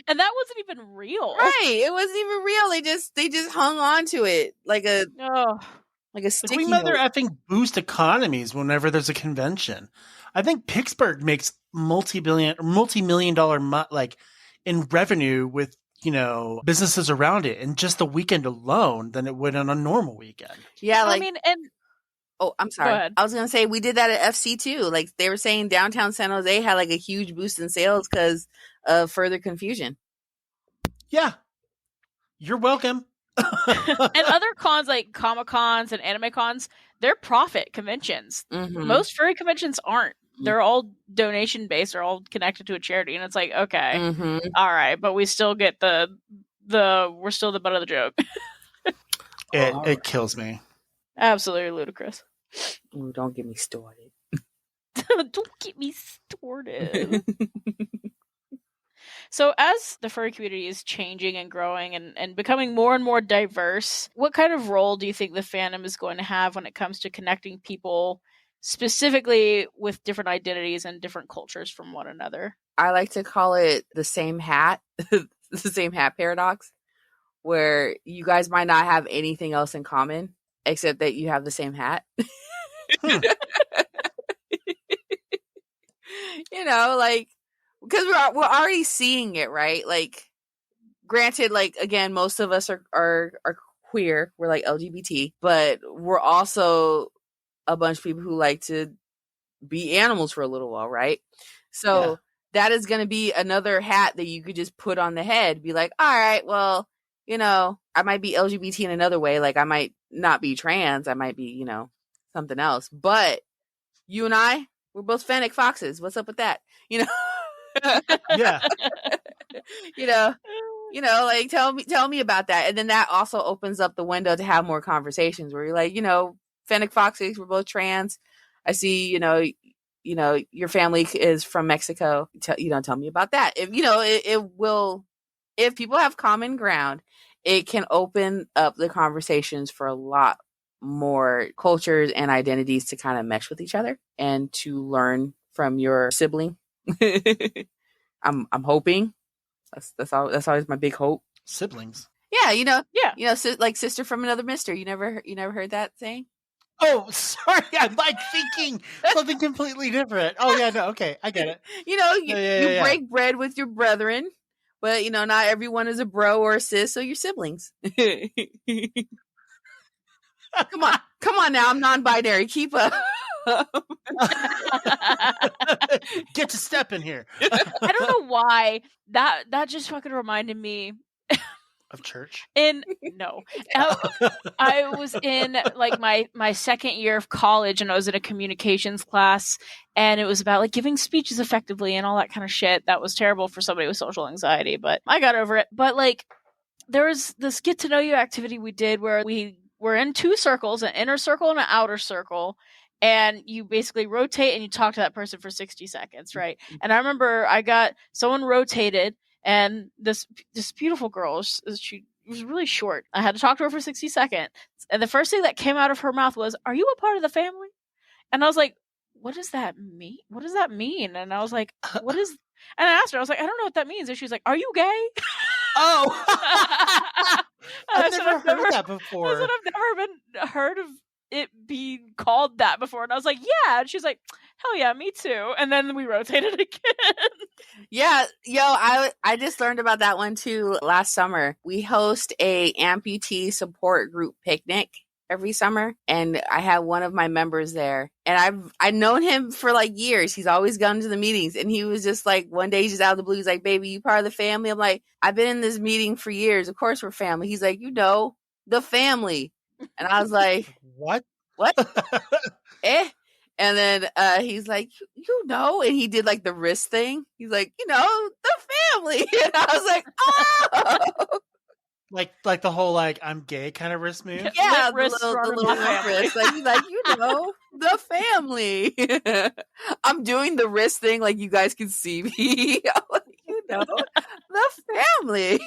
Speaker 2: and that wasn't even real,
Speaker 3: right? It wasn't even real. They just hung on to it like a sticky
Speaker 1: we mother effing boost economies whenever there's a convention. I think Pittsburgh makes multi-million-dollar like in revenue with businesses around it in just the weekend alone than it would on a normal weekend.
Speaker 3: Yeah,
Speaker 2: I mean, and
Speaker 3: Oh, I'm
Speaker 2: Go
Speaker 3: sorry.
Speaker 2: ahead.
Speaker 3: I was gonna say we did that at FC too. Like they were saying, downtown San Jose had like a huge boost in sales because of further confusion.
Speaker 1: Yeah. You're welcome.
Speaker 2: And other cons like Comic Cons and anime cons, they're profit conventions.
Speaker 3: Mhm.
Speaker 2: Most furry conventions aren't. They're all donation based, or all connected to a charity, and it's like, okay,
Speaker 3: Mhm.
Speaker 2: all right, but we still get we're still the butt of the joke.
Speaker 1: It kills me.
Speaker 2: Absolutely ludicrous.
Speaker 3: Ooh, don't get me started.
Speaker 2: Don't get me started. So as the furry community is changing and growing and becoming more and more diverse, what kind of role do you think the fandom is going to have when it comes to connecting people specifically with different identities and different cultures from one another?
Speaker 3: I like to call it the same hat, the same hat paradox, where you guys might not have anything else in common except that you have the same hat. You know, like, because we're already seeing it, right? Like, granted, like, again, most of us are queer, we're like LGBT, but we're also a bunch of people who like to be animals for a little while, right? So that is going to be another hat that you could just put on the head, be like, all right, well, you know, I might be LGBT in another way, like I might not be trans, I might be, you know, something else, but you and I, we're both fennec foxes. What's up with that? You know?
Speaker 1: Yeah.
Speaker 3: you know, like tell me about that. And then that also opens up the window to have more conversations where you're like, you know, fennec foxes, we're both trans. I see, you know, your family is from Mexico. Tell me about that. If you know, it will, if people have common ground, it can open up the conversations for a lot more cultures and identities to kind of mesh with each other and to learn from your sibling. I'm hoping that's always my big hope.
Speaker 1: Siblings.
Speaker 3: Yeah, you know,
Speaker 2: Yeah.
Speaker 3: like sister from another mister. You never heard that saying?
Speaker 1: Oh, sorry. I'm like thinking something completely different. Oh yeah, no, okay, I get it.
Speaker 3: You know, you
Speaker 1: Yeah.
Speaker 3: break bread with your brethren, but you know, not everyone is a bro or a sis, so you're siblings. Come on now, I'm non-binary. Keep up.
Speaker 1: Get to step in here.
Speaker 2: I don't know why that just fucking reminded me
Speaker 1: Of church.
Speaker 2: No. I was in like my second year of college, and I was in a communications class, and it was about like giving speeches effectively and all that kind of shit. That was terrible for somebody with social anxiety, but I got over it. But like, there was this get to know you activity we did where we were in two circles, an inner circle and an outer circle, and you basically rotate and you talk to that person for 60 seconds, right? And I remember someone rotated, and this beautiful girl, she was really short. I had to talk to her for 60 seconds, and the first thing that came out of her mouth was, "Are you a part of the family?" And I was like, "What does that mean? What does that mean?" And I was like, "What is?" And I asked her, I was like, "I don't know what that means." And she was like, "Are you gay?"
Speaker 1: Oh, I've never heard that
Speaker 2: I
Speaker 1: before.
Speaker 2: said, "I've never been heard of it being called that before." And I was like, "Yeah." And she's like, "Hell yeah, me too." And then we rotated again.
Speaker 3: Yeah, I just learned about that one too last summer. We host a amputee support group picnic every summer, and I have one of my members there, and I've known him for like years. He's always gone to the meetings, and he was just like, one day he's just out of the blue, he's like, "Baby, you part of the family?" I'm like, "I've been in this meeting for years. Of course we're family." He's like, "You know, the family." And I was like,
Speaker 1: What?
Speaker 3: eh? And then he's like, you know, and he did like the wrist thing. He's like, you know, the family. And I was like, oh.
Speaker 1: Like the whole like I'm gay kind of wrist move.
Speaker 3: Yeah,
Speaker 2: Lip wrists
Speaker 3: the
Speaker 2: running
Speaker 3: little
Speaker 2: my
Speaker 3: lip
Speaker 2: family.
Speaker 3: wrist. Like, he's like, you know, the family. I'm doing the wrist thing like you guys can see me. I'm like, you know, the family.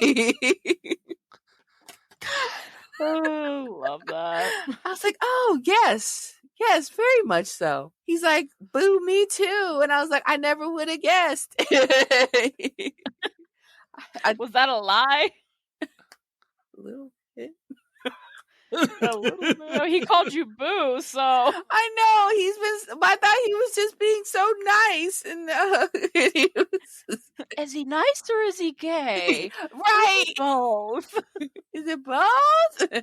Speaker 2: Oh, love that.
Speaker 3: I was like, oh, yes, very much so. He's like, boo, me too. And I was like, I never would have guessed.
Speaker 2: Was that a lie?
Speaker 3: A little bit.
Speaker 2: A little bit. Oh, he called you boo, so
Speaker 3: I know I thought he was just being so nice, and he was,
Speaker 2: is he nice or is he gay?
Speaker 3: right?
Speaker 2: Both.
Speaker 3: Is it both?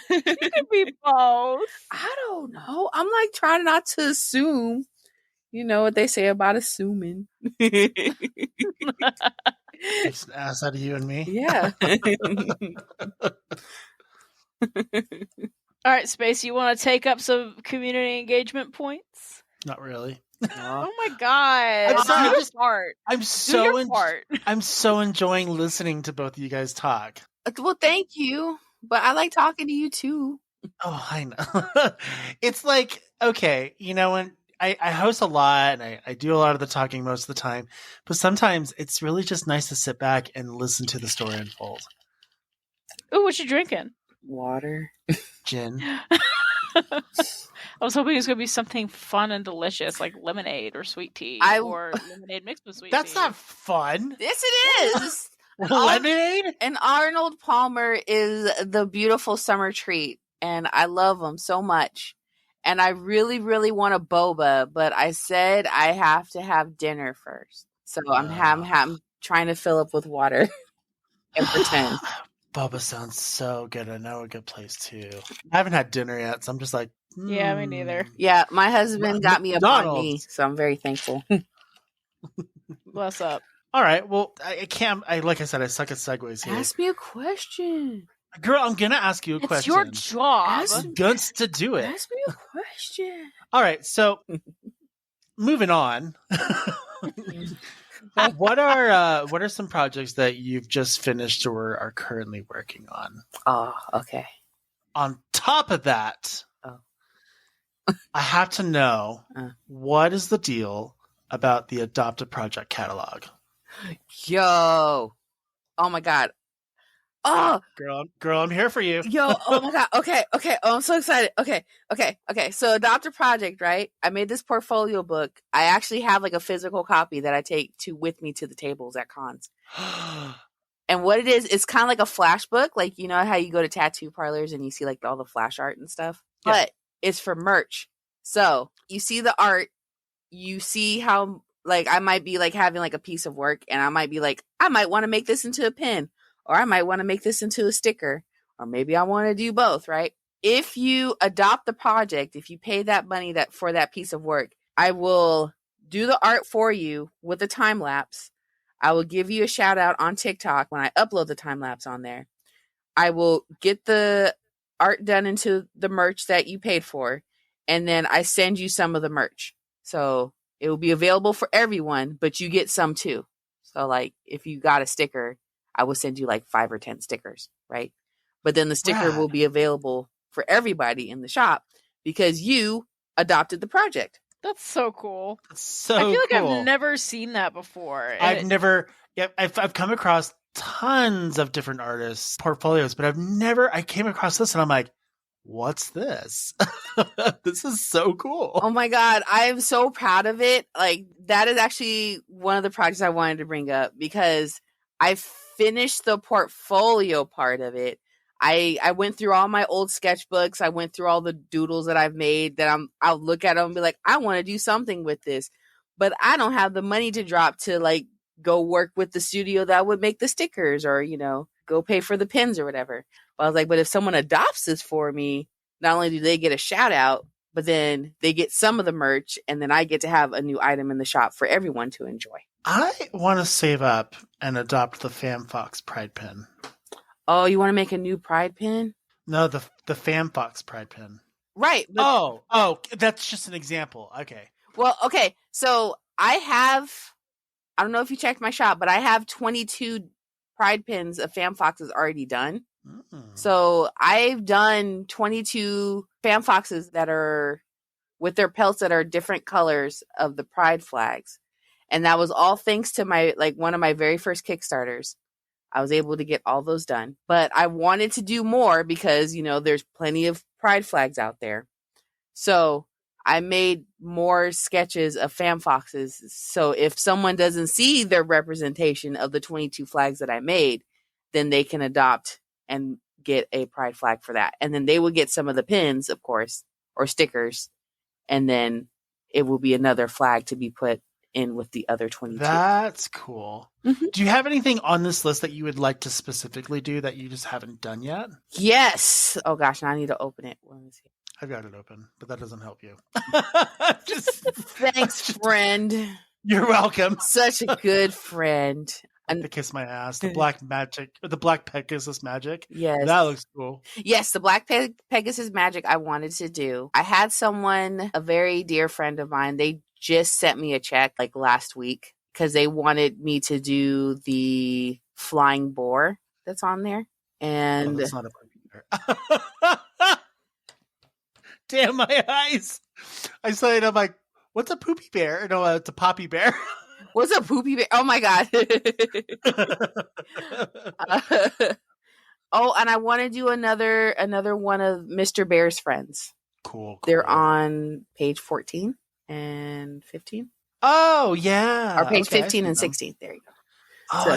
Speaker 2: It could be both.
Speaker 3: I don't know. I'm like trying not to assume. You know what they say about assuming.
Speaker 1: Makes an ass out of you and me.
Speaker 3: Yeah.
Speaker 2: All right, Space, you want to take up some community engagement points?
Speaker 1: Not really.
Speaker 2: Oh my god.
Speaker 1: I'm sorry,
Speaker 2: Do your part.
Speaker 1: I'm
Speaker 2: Do
Speaker 1: so
Speaker 2: your part.
Speaker 1: I'm so enjoying listening to both of you guys talk.
Speaker 3: Well, thank you. But I like talking to you too.
Speaker 1: Oh, I know. It's like, okay, you know, when I host a lot and I do a lot of the talking most of the time, but sometimes it's really just nice to sit back and listen to the story unfold.
Speaker 2: Ooh, what you drinking?
Speaker 3: Water.
Speaker 1: Gin.
Speaker 2: I was hoping it was going to be something fun and delicious, like lemonade or sweet tea, or lemonade mixed with sweet tea.
Speaker 1: That's not fun.
Speaker 3: Yes, it is.
Speaker 1: Lemonade?
Speaker 3: And Arnold Palmer is the beautiful summer treat, and I love him so much. And I really, really want a boba, but I said I have to have dinner first. So I'm trying to fill up with water and pretend.
Speaker 1: Boba sounds so good. I know a good place too. I haven't had dinner yet, so I'm just like,
Speaker 2: Yeah, me neither.
Speaker 3: Yeah, my husband got me a banh mi,
Speaker 1: McDonald's.
Speaker 3: so I'm very thankful.
Speaker 2: Bless up.
Speaker 1: All right. Well, I can't. Like I said, I suck at segues here.
Speaker 3: Ask me a question.
Speaker 1: Girl, I'm gonna ask you a question.
Speaker 2: It's your job.
Speaker 1: I'm guns to do it.
Speaker 3: Ask me a question.
Speaker 1: All right. So, moving on. What are some projects that you've just finished or are currently working on?
Speaker 3: Oh, okay.
Speaker 1: On top of that,
Speaker 3: Oh.
Speaker 1: I have to know what is the deal about the Adopted Project catalog?
Speaker 3: Yo. Oh my god. Oh,
Speaker 1: girl, I'm here for you.
Speaker 3: yo, oh my god. Okay. Oh, I'm so excited. Okay. So Adopted Project, right? I made this portfolio book. I actually have like a physical copy that I take with me to the tables at cons. And what it is, it's kind of like a flash book. Like, you know how you go to tattoo parlors and you see like all the flash art and stuff? Yeah. But it's for merch. So you see the art, you see how like I might be like having like a piece of work and I might be like, I might want to make this into a pin. Or I might want to make this into a sticker. Or maybe I want to do both, right? If you adopt the project, if you pay that money for that piece of work, I will do the art for you with a time lapse. I will give you a shout out on TikTok when I upload the time lapse on there. I will get the art done into the merch that you paid for. And then I send you some of the merch. So it will be available for everyone, but you get some too. So like if you got a sticker, I will send you like 5 or 10 stickers, right? But then the sticker will be available for everybody in the shop because you adopted the project.
Speaker 2: That's so cool.
Speaker 1: That's so
Speaker 2: I feel like
Speaker 1: cool.
Speaker 2: I've never seen that before.
Speaker 1: I've come across tons of different artists' portfolios, but I came across this and I'm like, what's this? This is so cool.
Speaker 3: Oh my God. I am so proud of it. Like that is actually one of the projects I wanted to bring up because I finished the portfolio part of it. I went through all my old sketchbooks. I went through all the doodles that I've made that I'll look at them and be like, I want to do something with this, but I don't have the money to drop to like go work with the studio that would make the stickers or, you know, go pay for the pins or whatever. But I was like, but if someone adopts this for me, not only do they get a shout out, but then they get some of the merch and then I get to have a new item in the shop for everyone to enjoy.
Speaker 1: I want to save up and adopt the FamFox Pride Pin.
Speaker 3: Oh, you want to make a new Pride pin?
Speaker 1: No, the FamFox Pride Pin.
Speaker 3: Right.
Speaker 1: Oh, that's just an example. Okay.
Speaker 3: Well, okay. So I don't know if you checked my shop, but I have 22 Pride pins of FamFoxes already done. So I've done 22 FamFoxes that are with their pelts that are different colors of the Pride flags. And that was all thanks to one of my very first Kickstarters. I was able to get all those done, but I wanted to do more because, you know, there's plenty of Pride flags out there. So I made more sketches of FamFoxes. So if someone doesn't see their representation of the 22 flags that I made, then they can adopt and get a Pride flag for that. And then they will get some of the pins, of course, or stickers. And then it will be another flag to be put in with the other 22.
Speaker 1: That's cool.
Speaker 3: Mm-hmm.
Speaker 1: Do you have anything on this list that you would like to specifically do that you just haven't done yet?
Speaker 3: Yes. Oh gosh, now I need to open it. Let me see.
Speaker 1: I've got it open, but that doesn't help you.
Speaker 3: Thanks, friend.
Speaker 1: You're welcome.
Speaker 3: Such a good friend.
Speaker 1: To kiss my ass. The black magic, the black Pegasus magic.
Speaker 3: Yes.
Speaker 1: That looks cool.
Speaker 3: Yes, the black Pegasus magic I wanted to do. I had someone, a very dear friend of mine, they just sent me a check like last week because they wanted me to do the flying boar that's on there. And
Speaker 1: that's not a poopy bear. Damn my eyes. I saw it, I'm like, what's a poopy bear? No, it's a poppy bear.
Speaker 3: What's a poopy bear? Oh my God. Oh, and I want to do another one of Mr. Bear's friends.
Speaker 1: Cool.
Speaker 3: They're on page 14 and 15.
Speaker 1: Oh yeah.
Speaker 3: Or page 15 and 16. There you go.
Speaker 1: Oh, so,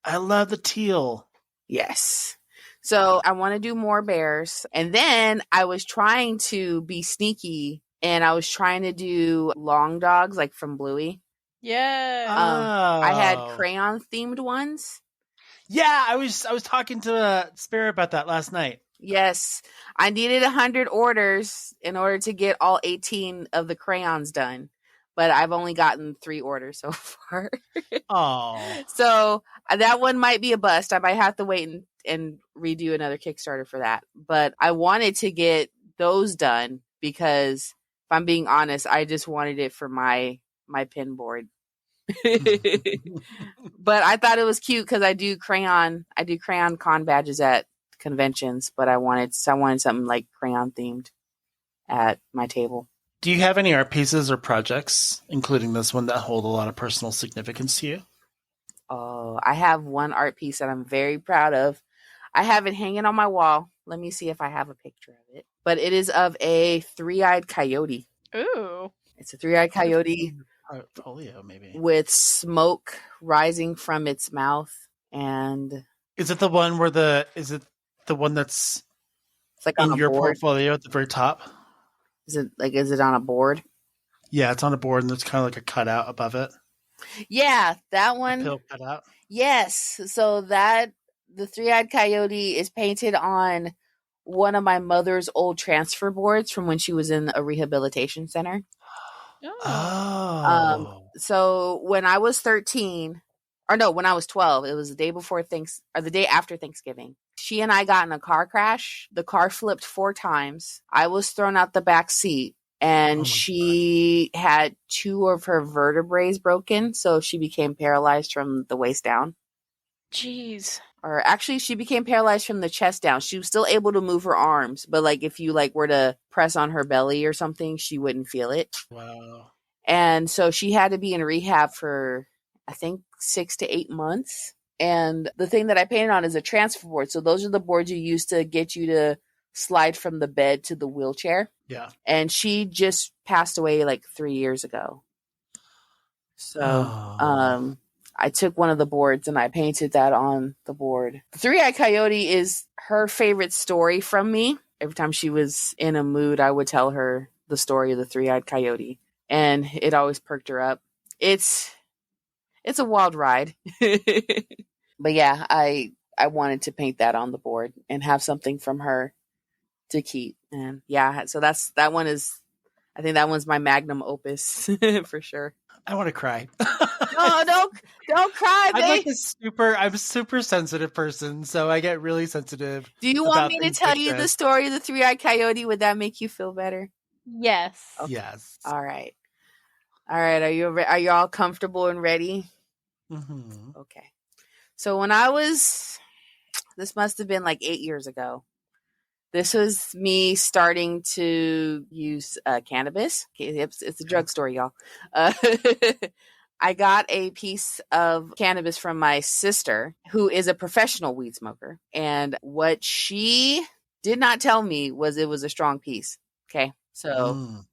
Speaker 1: I love the teal.
Speaker 3: Yes. So I want to do more bears. And then I was trying to be sneaky and I was trying to do long dogs like from Bluey.
Speaker 2: Yeah.
Speaker 3: I had crayon themed ones.
Speaker 1: Yeah, I was talking to Spirit about that last night.
Speaker 3: Yes. I needed 100 orders in order to get all 18 of the crayons done. But I've only gotten 3 orders so far.
Speaker 1: Oh.
Speaker 3: So that one might be a bust. I might have to wait and redo another Kickstarter for that. But I wanted to get those done because if I'm being honest, I just wanted it for my pin board. But I thought it was cute because I do crayon con badges at conventions, but I wanted something like crayon themed at my table.
Speaker 1: Do you have any art pieces or projects, including this one, that hold a lot of personal significance to you?
Speaker 3: Oh, I have one art piece that I'm very proud of. I have it hanging on my wall. Let me see if I have a picture of it. But it is of a 3-eyed coyote.
Speaker 2: Ooh.
Speaker 3: It's a 3-eyed coyote.
Speaker 1: Portfolio, maybe.
Speaker 3: With smoke rising from its mouth. And
Speaker 1: is it the one where is it the one that's
Speaker 3: it's like
Speaker 1: in
Speaker 3: on
Speaker 1: your
Speaker 3: board?
Speaker 1: Portfolio at the very top?
Speaker 3: Is it on a board?
Speaker 1: Yeah, it's on a board and there's kind of like a cutout above it.
Speaker 3: Yeah, that one.
Speaker 1: A pill cutout.
Speaker 3: Yes. So the 3-eyed coyote is painted on one of my mother's old transfer boards from when she was in a rehabilitation center.
Speaker 1: Oh.
Speaker 3: So when I was 13, or no, when I was 12, it was the day after Thanksgiving. She and I got in a car crash. The car flipped 4 times. I was thrown out the back seat and she had 2 of her vertebrae broken. So she became paralyzed from the waist down.
Speaker 2: Jeez.
Speaker 3: Or actually she became paralyzed from the chest down. She was still able to move her arms, but like if you like were to press on her belly or something, she wouldn't feel it.
Speaker 1: Wow.
Speaker 3: And so she had to be in rehab for, I think, 6 to 8 months. And the thing that I painted on is a transfer board. So those are the boards you use to get you to slide from the bed to the wheelchair.
Speaker 1: Yeah.
Speaker 3: And she just passed away like 3 years ago. So I took one of the boards and I painted that on the board. The 3-eyed coyote is her favorite story from me. Every time she was in a mood, I would tell her the story of the 3-eyed coyote. And it always perked her up. It's a wild ride. But yeah, I wanted to paint that on the board and have something from her to keep. And yeah, so I think that one's my magnum opus for sure.
Speaker 1: I want to cry.
Speaker 3: No, don't cry, babe.
Speaker 1: I'm a super sensitive person, so I get really sensitive.
Speaker 3: Do you want me to tell you the story of the 3-eyed coyote? Would that make you feel better?
Speaker 2: Yes.
Speaker 1: Okay. Yes.
Speaker 3: All right. Are you all comfortable and ready?
Speaker 1: Mm-hmm.
Speaker 3: Okay. So this must have been like 8 years ago. This was me starting to use cannabis. Okay, it's a drugstore, y'all. I got a piece of cannabis from my sister, who is a professional weed smoker. And what she did not tell me was it was a strong piece. Okay. So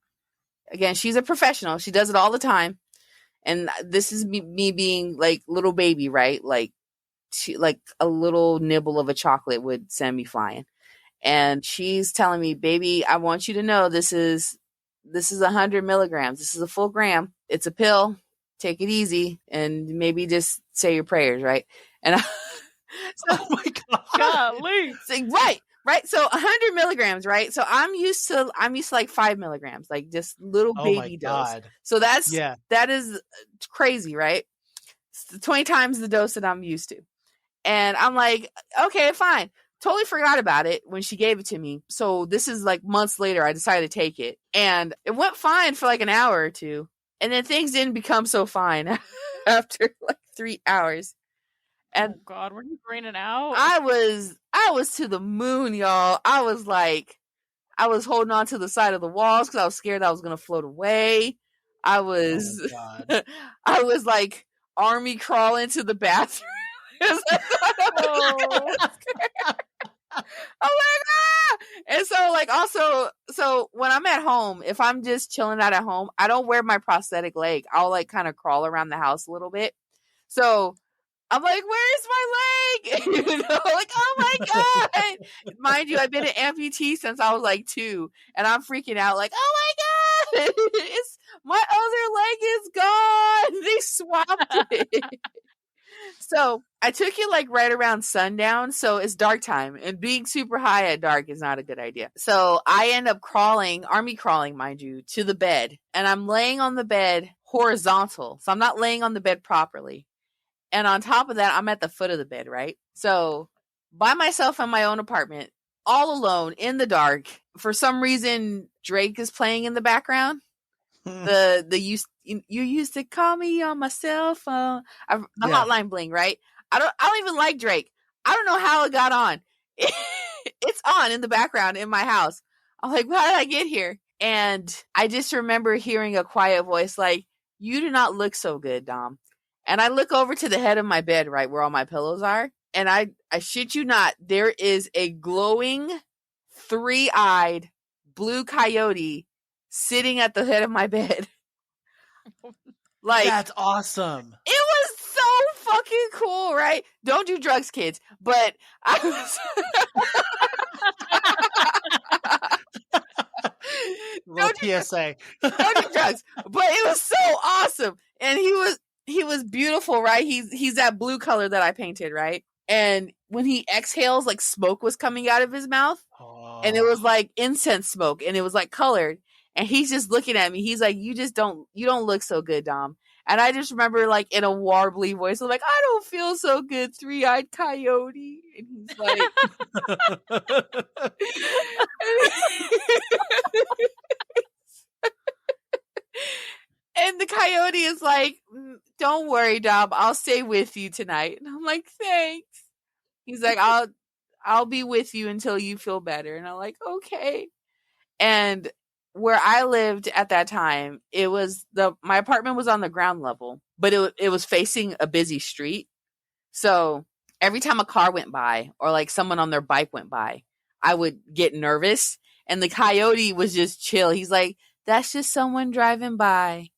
Speaker 3: again, she's a professional. She does it all the time. And this is me being like little baby, right? Like a little nibble of a chocolate would send me flying. And she's telling me, baby, I want you to know this is 100 milligrams. This is a full gram. it's a pill. Take it easy and maybe just say your prayers, right? And
Speaker 1: Oh my god.
Speaker 2: Golly.
Speaker 3: Right. So 100 milligrams, right? So I'm used to like 5 milligrams, like just little
Speaker 1: Oh my
Speaker 3: baby dose.
Speaker 1: god.
Speaker 3: So
Speaker 1: Yeah.
Speaker 3: that is crazy, right? It's 20 times the dose that I'm used to. And I'm like, okay, fine. Totally forgot about it when she gave it to me. So this is like months later, I decided to take it. And it went fine for like an hour or two. And then things didn't become so fine after like 3 hours. And
Speaker 2: oh God, were you greening out?
Speaker 3: I was to the moon, y'all. I was holding on to the side of the walls because I was scared I was gonna float away. I was I was like army crawling to the bathroom.
Speaker 2: Oh.
Speaker 3: I'm like, ah! And so like also, so when I'm at home, if I'm just chilling out at home, I don't wear my prosthetic leg. I'll like kind of crawl around the house a little bit. So I'm like, where's my leg? You know, like, oh my God. Mind you, I've been an amputee since I was like 2, and I'm freaking out, like, oh my God, my other leg is gone. They swapped it. So I took it like right around sundown. So it's dark time, and being super high at dark is not a good idea. So I end up army crawling, mind you, to the bed, and I'm laying on the bed horizontal. So I'm not laying on the bed properly. And on top of that, I'm at the foot of the bed, right? So by myself in my own apartment, all alone in the dark. For some reason, Drake is playing in the background. You used to call me on my cell phone. Hotline bling, right? I don't even like Drake. I don't know how it got on. It's on in the background in my house. I'm like, how did I get here? And I just remember hearing a quiet voice like, you do not look so good, Dom. And I look over to the head of my bed, right where all my pillows are. And I shit you not, there is a glowing, 3-eyed blue coyote sitting at the head of my bed. Like,
Speaker 1: that's awesome.
Speaker 3: It was so fucking cool, right? Don't do drugs, kids. But I
Speaker 1: was PSA.
Speaker 3: Don't do drugs. But it was so awesome. And he was beautiful, right? He's that blue color that I painted, right? And when he exhales, like smoke was coming out of his mouth. Oh. And it was like incense smoke, and it was like colored. And he's just looking at me. He's like, you don't look so good, Dom. And I just remember like in a warbly voice, I'm like, I don't feel so good, 3-eyed coyote. And he's like and the coyote is like, don't worry, Dom, I'll stay with you tonight. And I'm like, thanks. He's like, I'll be with you until you feel better. And I'm like, okay. And where I lived at that time, my apartment was on the ground level, but it was facing a busy street. So every time a car went by or like someone on their bike went by, I would get nervous. And the coyote was just chill. He's like, that's just someone driving by.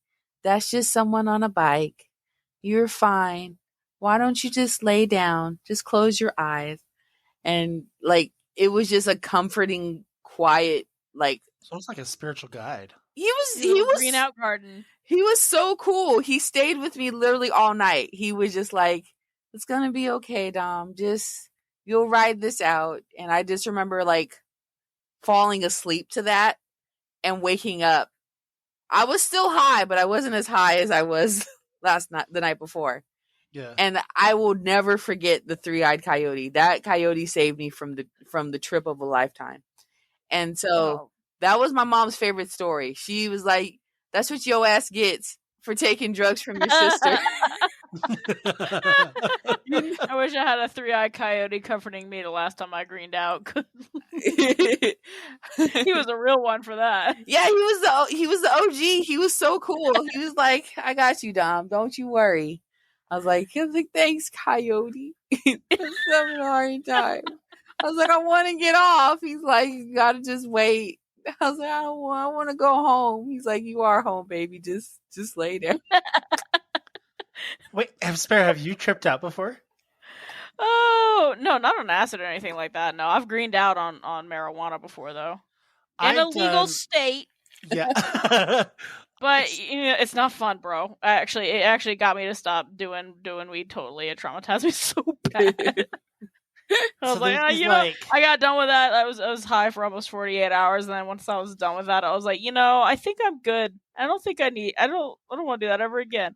Speaker 3: That's just someone on a bike. You're fine. Why don't you just lay down? Just close your eyes. And like, it was just a comforting, quiet, like,
Speaker 1: sounds like a spiritual guide.
Speaker 3: He was
Speaker 2: green out garden.
Speaker 3: He was so cool. He stayed with me literally all night. He was just like, it's gonna be okay, Dom. Just you'll ride this out. And I just remember like falling asleep to that and waking up. I was still high, but I wasn't as high as I was the night before. Yeah. And I will never forget the 3-eyed coyote. That coyote saved me from the trip of a lifetime. And so that was my mom's favorite story. She was like, that's what your ass gets for taking drugs from your sister.
Speaker 2: I wish I had a 3-eyed coyote comforting me the last time I greened out. He was a real one for that.
Speaker 3: Yeah, he was the OG. He was so cool. He was like, I got you, Dom. Don't you worry. I was like, thanks, coyote. I'm having a hard time. I was like, I want to get off. He's like, you gotta just wait. I was like, I want to go home. He's like, you are home, baby. Just lay there.
Speaker 1: Wait, Spare, have you tripped out before?
Speaker 2: Oh, no, not on acid or anything like that. No, I've greened out on marijuana before, though. In a legal state.
Speaker 1: Yeah.
Speaker 2: But it's not fun, bro. It actually got me to stop doing weed totally. It traumatized me so bad. I was I got done with that. I was high for almost 48 hours, and then once I was done with that, I was like, I think I'm good. I don't want to do that ever again.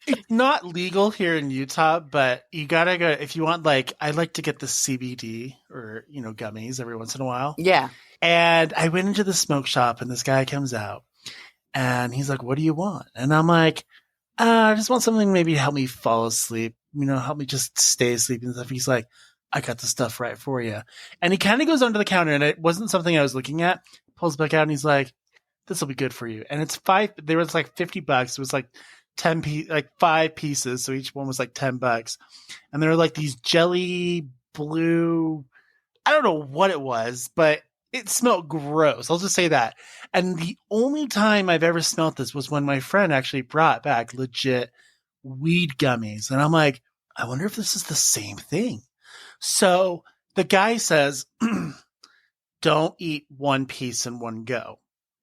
Speaker 1: It's not legal here in Utah, but you gotta go if you want. I like to get the CBD or gummies every once in a while.
Speaker 3: Yeah.
Speaker 1: And I went into the smoke shop, and this guy comes out, and he's like, "What do you want?" And I'm like, "I just want something maybe to help me fall asleep. Help me just stay asleep and stuff." He's like, "I got the stuff right for you." And he kind of goes onto the counter, and it wasn't something I was looking at. Pulls back out, and he's like, "This will be good for you." And it's there was like $50. It was like 5 pieces, so each one was like $10. And they were like these jelly blue, I don't know what it was, but it smelled gross. I'll just say that. And the only time I've ever smelled this was when my friend actually brought back legit weed gummies. And I'm like, I wonder if this is the same thing. So the guy says, don't eat one piece in one go.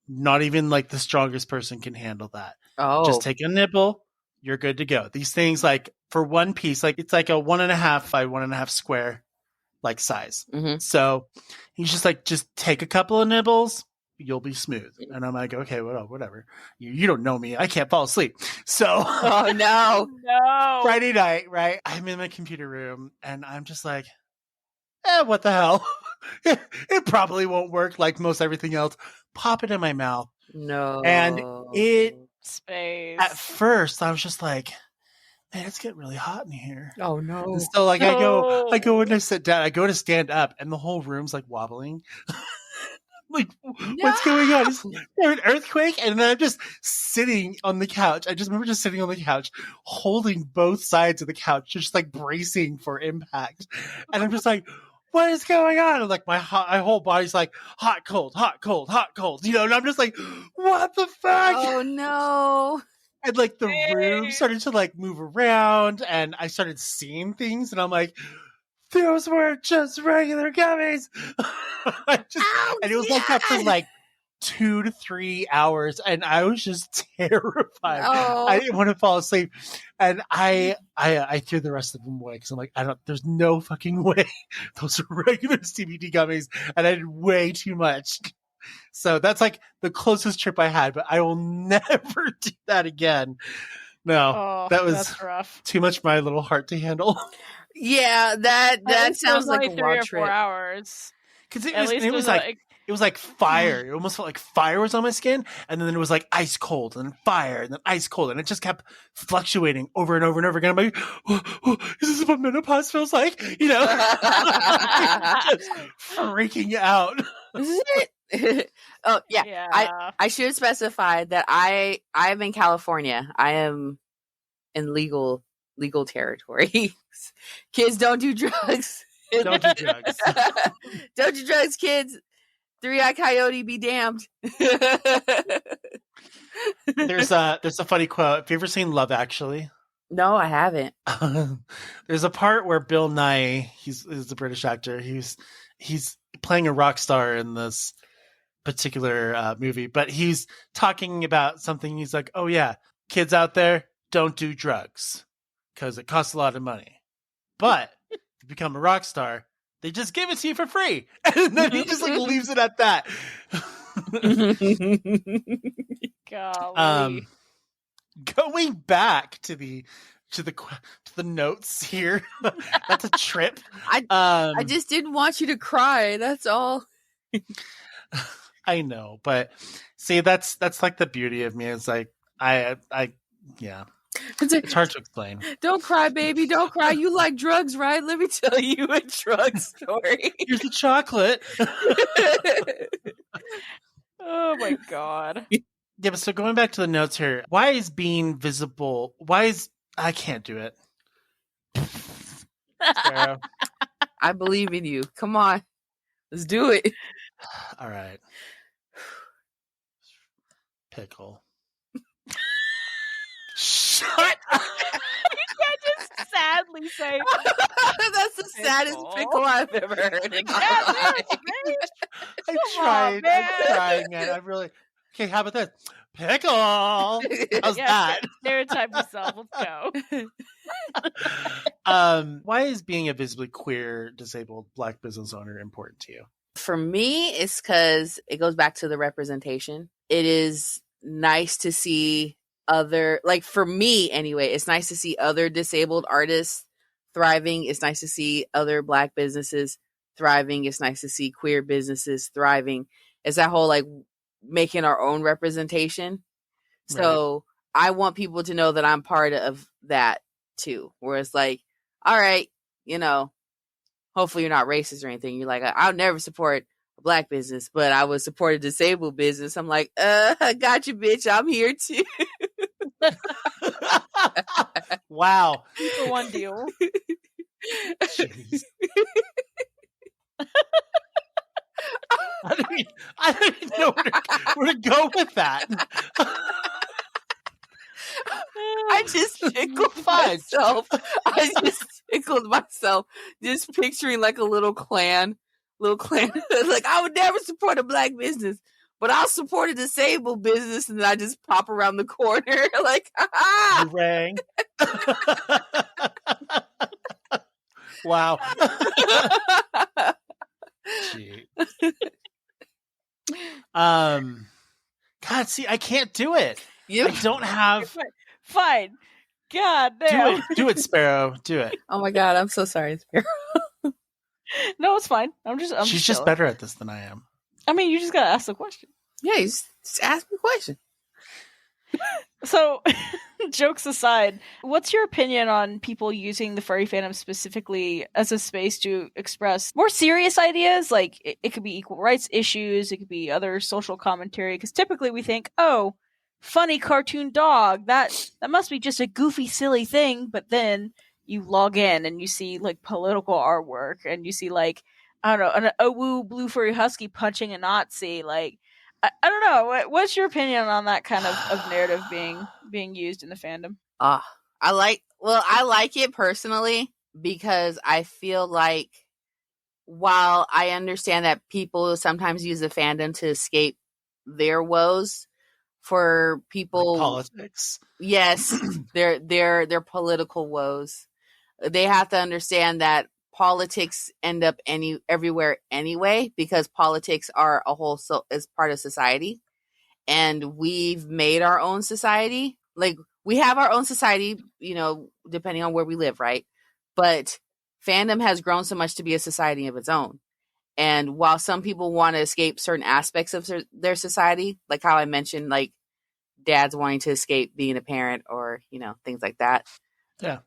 Speaker 1: Not even like the strongest person can handle that.
Speaker 3: Oh.
Speaker 1: Just take a nibble. You're good to go. These things, for one piece, it's like a 1.5 by 1.5 square size.
Speaker 3: Mm-hmm.
Speaker 1: So he's just like, just take a couple of nibbles. You'll be smooth. And I'm like, okay, whatever. You don't know me. I can't fall asleep. So
Speaker 3: oh no.
Speaker 1: Friday night, right? I'm in my computer room and I'm just like, what the hell? It probably won't work like most everything else. Pop it in my mouth.
Speaker 3: No.
Speaker 1: And
Speaker 2: space.
Speaker 1: At first I was just like, man, it's getting really hot in here.
Speaker 3: Oh no.
Speaker 1: And so I go and I sit down. I go to stand up and the whole room's wobbling. What's going on? Is there an earthquake? And then I'm just sitting on the couch. I just remember just sitting on the couch, holding both sides of the couch, just bracing for impact. And I'm just like, what is going on? And my whole body's hot, cold, hot, cold, hot, cold. And I'm just like, what the fuck?
Speaker 3: Oh no.
Speaker 1: And the room started to move around and I started seeing things and I'm like, those weren't just regular gummies. And it was that for 2 to 3 hours and I was just terrified.
Speaker 3: Oh.
Speaker 1: I didn't want to fall asleep. And I threw the rest of them away because I'm like, there's no fucking way those are regular CBD gummies and I did way too much. So that's the closest trip I had, but I will never do that again. No, that was
Speaker 2: rough.
Speaker 1: Too much for my little heart to handle.
Speaker 3: Yeah, that sounds like a
Speaker 2: 3 or 4 hours.
Speaker 1: Because it was like fire. It almost felt like fire was on my skin, and then it was ice cold, and then fire, and then ice cold, and it just kept fluctuating over and over and over again. I'm like, is this what menopause feels like? Just freaking out.
Speaker 3: Is it? Oh yeah. I should specify that I'm in California. I am in legal territory. Kids don't do drugs.
Speaker 1: Don't do drugs.
Speaker 3: Don't do drugs, kids. 3-Eyed Coyote be damned.
Speaker 1: There's a funny quote. Have you ever seen Love Actually?
Speaker 3: No, I haven't.
Speaker 1: There's a part where Bill Nye, he's a British actor. He's playing a rock star in this particular movie, but he's talking about something. He's like, "Oh yeah, kids out there, don't do drugs because it costs a lot of money. But to become a rock star, they just give it to you for free." And then he just leaves it at that.
Speaker 2: Golly.
Speaker 1: Going back to the notes here. That's a trip.
Speaker 3: I just didn't want you to cry. That's all.
Speaker 1: I know, but see, that's the beauty of me. It's yeah. It's hard to explain.
Speaker 3: Don't cry, baby. Don't cry. You like drugs, right? Let me tell you a drug story.
Speaker 1: Here's the chocolate.
Speaker 2: Oh my god.
Speaker 1: Yeah, but so going back to the notes here, why is being visible? I can't do it.
Speaker 3: I believe in you. Come on. Let's do it.
Speaker 1: All right. Pickle. Shut up.
Speaker 2: You can't just sadly say
Speaker 3: that's the saddest pickle I've ever heard in my life.
Speaker 1: I'm trying, man. I really Okay, how about this? Pickle. How's that?
Speaker 2: Stereotype yourself. Let's go.
Speaker 1: Why is being a visibly queer, disabled Black business owner important to you?
Speaker 3: For me, it's because it goes back to the representation. It is nice to see other, like for me anyway, it's nice to see other disabled artists thriving. It's nice to see other Black businesses thriving. It's nice to see queer businesses thriving. It's that whole like making our own representation. So I want people to know that I'm part of that too, where it's like, all right, hopefully you're not racist or anything. You're like, I'll never support a Black business, but I would support a disabled business. I'm like, I got you, bitch. I'm here too.
Speaker 1: Wow.
Speaker 2: 2-for-1 deal.
Speaker 1: Jeez. I don't even know where to go with that.
Speaker 3: I just tickled myself. Just picturing like a little clan. Like, I would never support a Black business, but I'll support a disabled business. And then I just pop around the corner like,
Speaker 1: You rang. Wow. Gee. God, see, I can't do it. I don't have.
Speaker 2: Fine. God damn.
Speaker 1: Do it, Sparrow. Do it.
Speaker 3: Oh my God, I'm so sorry, Sparrow.
Speaker 2: No, it's fine.
Speaker 1: She's just better at this than I am.
Speaker 2: I mean, you just gotta ask the question.
Speaker 3: Yeah, you just ask me a question.
Speaker 2: So, jokes aside, what's your opinion on people using the furry fandom specifically as a space to express more serious ideas? Like, it could be equal rights issues, it could be other social commentary, because typically we think, oh, funny cartoon dog, that must be just a goofy, silly thing, but then you log in and you see, like, political artwork, and you see, like, I don't know, an Owu blue furry husky punching a Nazi, like, I don't know. What's your opinion on that kind of narrative being used in the fandom?
Speaker 3: I like it personally because I feel like while I understand that people sometimes use the fandom to escape their woes, for people,
Speaker 1: like politics,
Speaker 3: yes, their political woes, they have to understand that politics end up everywhere anyway, because politics are is part of society, and we've made our own society. Like, we have our own society, depending on where we live, right? But fandom has grown so much to be a society of its own. And while some people want to escape certain aspects of their society, like how I mentioned, like dads wanting to escape being a parent, or things like that.
Speaker 1: Yeah,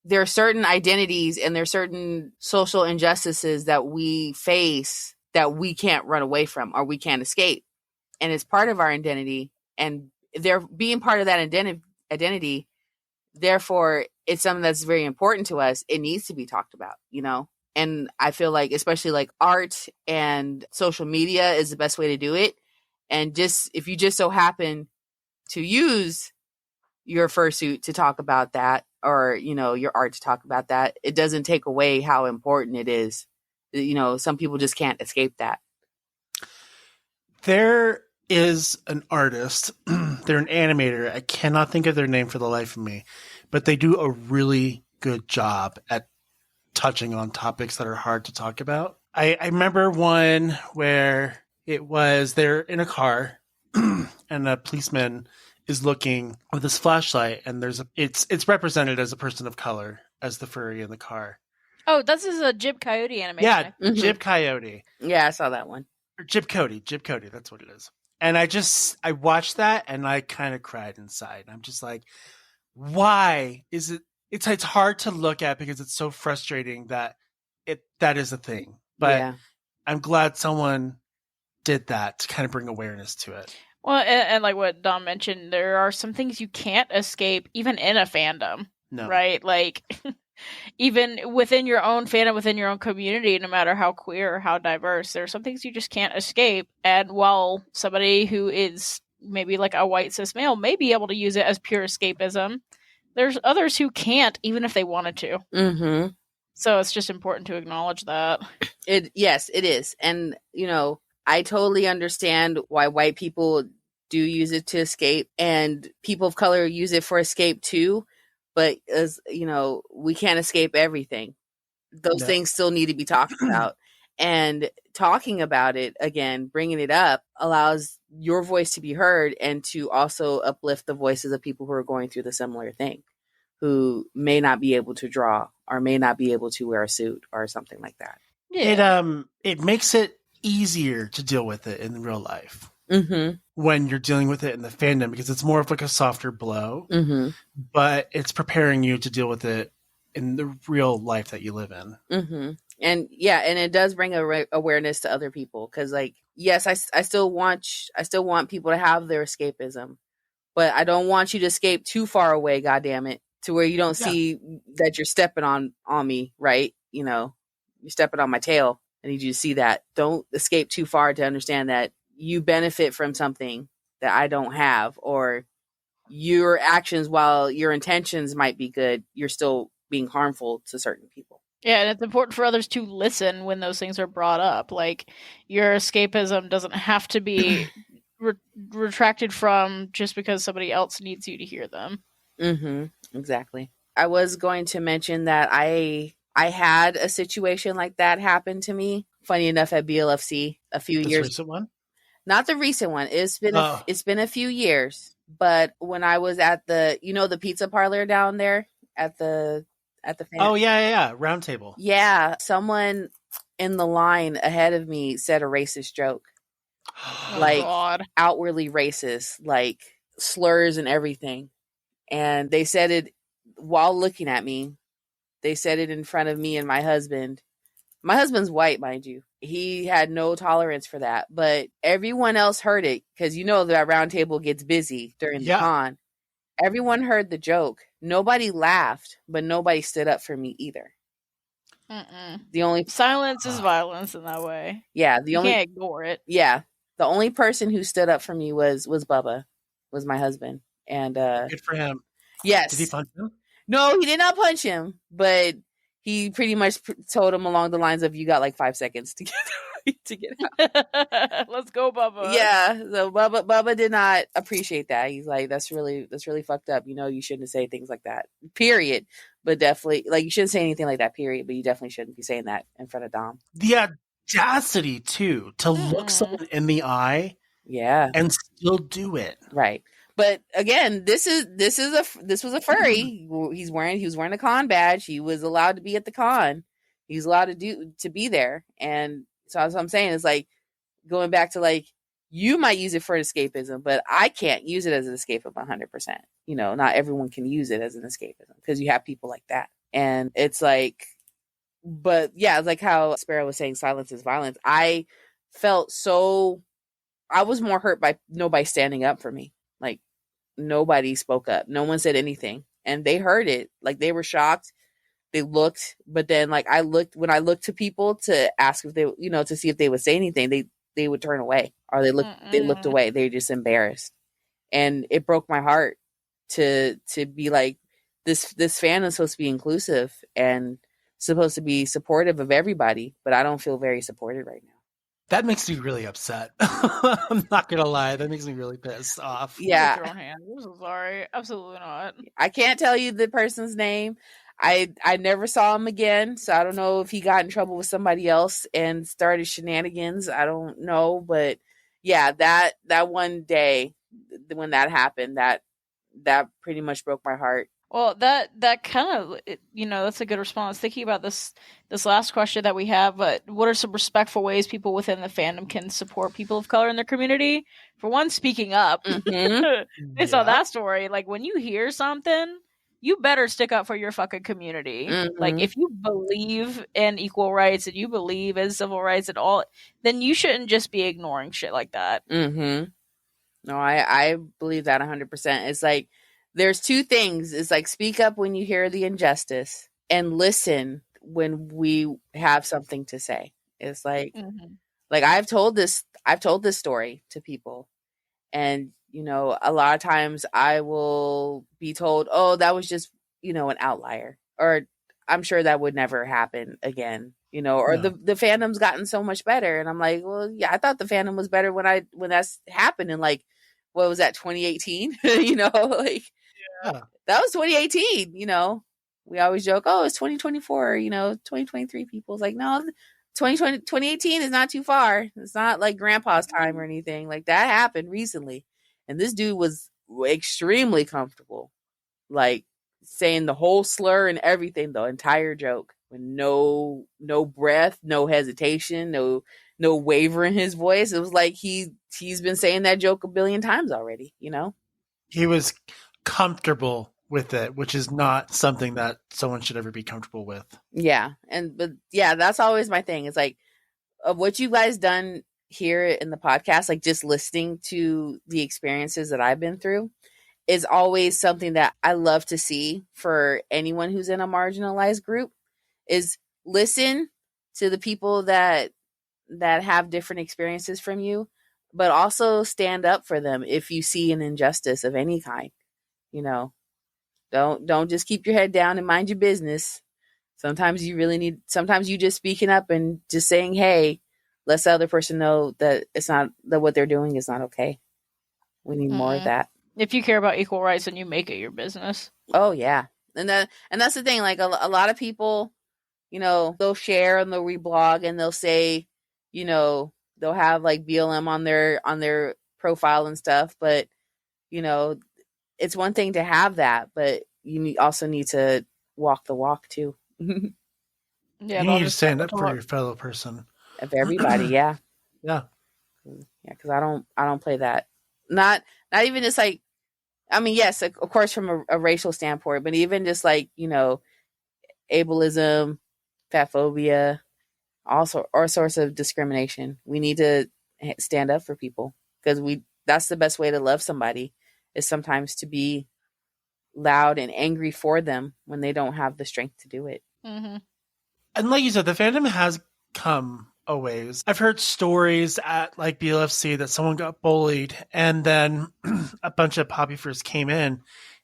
Speaker 3: there are certain identities and there are certain social injustices that we face that we can't run away from or we can't escape. And it's part of our identity. And they're being part of that identity. Therefore, it's something that's very important to us. It needs to be talked about, And I feel like, especially like art and social media is the best way to do it. And just, if you just so happen to use your fursuit to talk about that, or, your art to talk about that, it doesn't take away how important it is. Some people just can't escape that.
Speaker 1: There is an artist, they're an animator. I cannot think of their name for the life of me, but they do a really good job at touching on topics that are hard to talk about. I remember one where they're in a car and a policeman is looking with his flashlight, and it's represented as a person of color as the furry in the car.
Speaker 2: Oh, this is a Jib Coyote animation.
Speaker 1: Yeah, Jib Coyote.
Speaker 3: Yeah, I saw that one.
Speaker 1: Or Jib Coyote, that's what it is. And I watched that and I kind of cried inside. I'm just like, why is it? It's hard to look at because it's so frustrating that is a thing. But yeah. I'm glad someone did that to kind of bring awareness to it.
Speaker 2: Well, and like what Dom mentioned, there are some things you can't escape even in a fandom, right? Like, even within your own fandom, within your own community, no matter how queer or how diverse, there are some things you just can't escape. And while somebody who is maybe like a white cis male may be able to use it as pure escapism, there's others who can't, even if they wanted to.
Speaker 3: Mm-hmm.
Speaker 2: So it's just important to acknowledge that.
Speaker 3: Yes, it is. And, I totally understand why white people do use it to escape, and people of color use it for escape too. But as you know, we can't escape everything. Those things still need to be talked about. And talking about it again, bringing it up, allows your voice to be heard and to also uplift the voices of people who are going through the similar thing, who may not be able to draw or may not be able to wear a suit or something like that.
Speaker 2: Yeah.
Speaker 1: It makes it easier to deal with it in real life
Speaker 3: Mm-hmm.
Speaker 1: when you're dealing with it in the fandom, because it's more of like a softer blow,
Speaker 3: Mm-hmm.
Speaker 1: but it's preparing you to deal with it in the real life that you live in.
Speaker 3: Mm-hmm. And yeah, and it does bring awareness to other people, because like, yes, I still want people to have their escapism, but I don't want you to escape too far away, God damn it, to where you don't see that you're stepping on me, right? You know, you're stepping on my tail. I need you to see that. Don't escape too far to understand that you benefit from something that I don't have, or your actions, while your intentions might be good, you're still being harmful to certain people.
Speaker 2: Yeah, and it's important for others to listen when those things are brought up. Like, your escapism doesn't have to be retracted from just because somebody else needs you to hear them.
Speaker 3: Mm-hmm. Exactly. I was going to mention that I had a situation like that happen to me. Funny enough, at BLFC a few
Speaker 1: This
Speaker 3: years.
Speaker 1: recent one?
Speaker 3: Not the recent one. It's been a few years. But when I was at the the pizza parlor down there at the
Speaker 1: Oh yeah. Round table.
Speaker 3: Yeah, someone in the line ahead of me said a racist joke. Like,
Speaker 2: God.
Speaker 3: outwardly racist, like slurs and everything. And they said it while looking at me. They said it in front of me and my husband. My husband's white, mind you. He had no tolerance for that, but everyone else heard it, because that round table gets busy during the con. Everyone heard the joke. Nobody laughed, but nobody stood up for me either.
Speaker 2: Mm-mm.
Speaker 3: The only
Speaker 2: silence is violence in that way.
Speaker 3: Yeah,
Speaker 2: you can't ignore it.
Speaker 3: Yeah, the only person who stood up for me was Bubba, was my husband, and
Speaker 1: good for him.
Speaker 3: Yes.
Speaker 1: Did he punch him?
Speaker 3: No, he did not punch him, but he pretty much told him along the lines of, "You got like 5 seconds to get
Speaker 2: out." Let's go, Bubba.
Speaker 3: Yeah, so Bubba did not appreciate that. He's like, "That's really fucked up. You shouldn't say things like that. Period." But definitely, like, you shouldn't say anything like that. Period. But you definitely shouldn't be saying that in front of Dom.
Speaker 1: The audacity too to look someone in the eye, and still do it.
Speaker 3: Right. But again, this was a furry. He was wearing a con badge. He was allowed to be at the con. He was allowed to be there. And so that's what I'm saying is, like, going back to, like, you might use it for escapism, but I can't use it as an escapism 100%. Not everyone can use it as an escapism, because you have people like that. And it's like, but yeah, it's like how Sparrow was saying, silence is violence. I was more hurt by nobody standing up for me. Like, nobody spoke up. No one said anything. And they heard it. Like, they were shocked. They looked, but then, like, when I looked to people to ask if they, to see if they would say anything, they would turn away, or they looked away. They were just embarrassed. And it broke my heart to be like, this fan is supposed to be inclusive and supposed to be supportive of everybody, but I don't feel very supported right now.
Speaker 1: That makes me really upset. I'm not gonna lie. That makes me really pissed off.
Speaker 3: Yeah.
Speaker 2: I'm so sorry. Absolutely not.
Speaker 3: I can't tell you the person's name. I never saw him again, so I don't know if he got in trouble with somebody else and started shenanigans. I don't know, but yeah, that one day when that happened, that pretty much broke my heart.
Speaker 2: Well, that kind of, that's a good response. Thinking about this last question that we have, but what are some respectful ways people within the fandom can support people of color in their community? For one, speaking up.
Speaker 3: Mm-hmm.
Speaker 2: Based on that story, like, when you hear something, you better stick up for your fucking community.
Speaker 3: Mm-hmm.
Speaker 2: Like, if you believe in equal rights and you believe in civil rights and all, then you shouldn't just be ignoring shit like that.
Speaker 3: Mm-hmm. No, I believe that 100%. It's like, there's two things. It's like, speak up when you hear the injustice, and listen when we have something to say. It's like, like, I've told this story to people, and a lot of times I will be told, "Oh, that was just an outlier," or I'm sure that would never happen again, you know, or
Speaker 1: No.
Speaker 3: the fandom's gotten so much better. And I'm like, well, yeah, I thought the fandom was better when that's happened in like, what was that, 2018? You know, like
Speaker 1: Yeah.
Speaker 3: that was 2018, you know. We always joke, oh, it's 2024, you know, 2023 people. It's like, no, 2018 is not too far. It's not like grandpa's time or anything. Like that happened recently. And this dude was extremely comfortable. Like saying the whole slur and everything, the entire joke, with no breath, no hesitation, no waver in his voice. It was like he's been saying that joke a billion times already, you know?
Speaker 1: He was comfortable with it, which is not something that someone should ever be comfortable with.
Speaker 3: Yeah. But yeah, that's always my thing. It's like of what you guys done here in the podcast, like just listening to the experiences that I've been through is always something that I love to see for anyone who's in a marginalized group, is listen to the people that have different experiences from you, but also stand up for them if you see an injustice of any kind. You know, don't just keep your head down and mind your business. Sometimes you just speaking up and just saying, hey, let the other person know that it's not, that what they're doing is not okay. We need more of that.
Speaker 2: If you care about equal rights, then you make it your business.
Speaker 3: Oh yeah. And that's the thing. Like a lot of people, you know, they'll share and they'll reblog and they'll say, you know, they'll have like BLM on their profile and stuff. But, you know, it's one thing to have that, but you also need to walk the walk too.
Speaker 2: Yeah,
Speaker 1: You need to stand up for your fellow person.
Speaker 3: Of everybody, yeah.
Speaker 1: Yeah.
Speaker 3: Yeah, because I don't play that. Not even just like, I mean, yes, of course, from a racial standpoint, but even just like, you know, ableism, fat phobia, also all sorts of discrimination. We need to stand up for people because that's the best way to love somebody, is sometimes to be loud and angry for them when they don't have the strength to do it.
Speaker 2: Mm-hmm.
Speaker 1: And like you said, the fandom has come a ways. I've heard stories at like BLFC that someone got bullied and then a bunch of poppyfers came in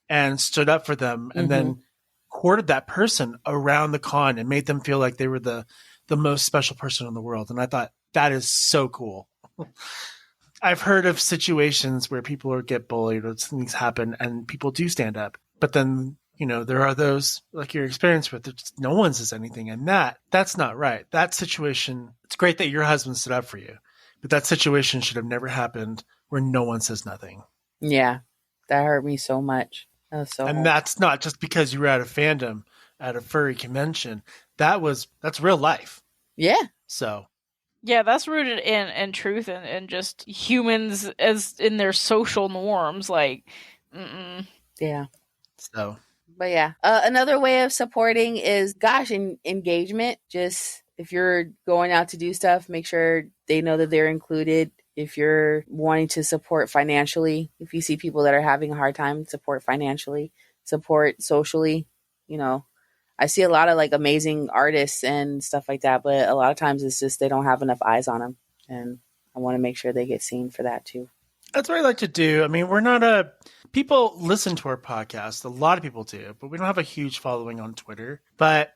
Speaker 1: and stood up for them and then courted that person around the con and made them feel like they were the most special person in the world. And I thought that is so cool. I've heard of situations where people get bullied or things happen and people do stand up. But then, you know, there are those like your experience with it, no one says anything. And that's not right. That situation, it's great that your husband stood up for you, but that situation should have never happened where no one says nothing.
Speaker 3: Yeah, that hurt me so much. That was so hard.
Speaker 1: That's not just because you were at a fandom, at a furry convention. That's real life.
Speaker 3: Yeah.
Speaker 1: So.
Speaker 2: Yeah, that's rooted in truth and just humans as in their social norms. Like,
Speaker 3: yeah.
Speaker 1: So.
Speaker 3: But yeah, another way of supporting is, engagement. Just if you're going out to do stuff, make sure they know that they're included. If you're wanting to support financially, if you see people that are having a hard time, support financially, support socially. You know, I see a lot of like amazing artists and stuff like that, but a lot of times it's just they don't have enough eyes on them, and I want to make sure they get seen for that too.
Speaker 1: That's what I like to do. I mean, people listen to our podcast. A lot of people do, but we don't have a huge following on Twitter. But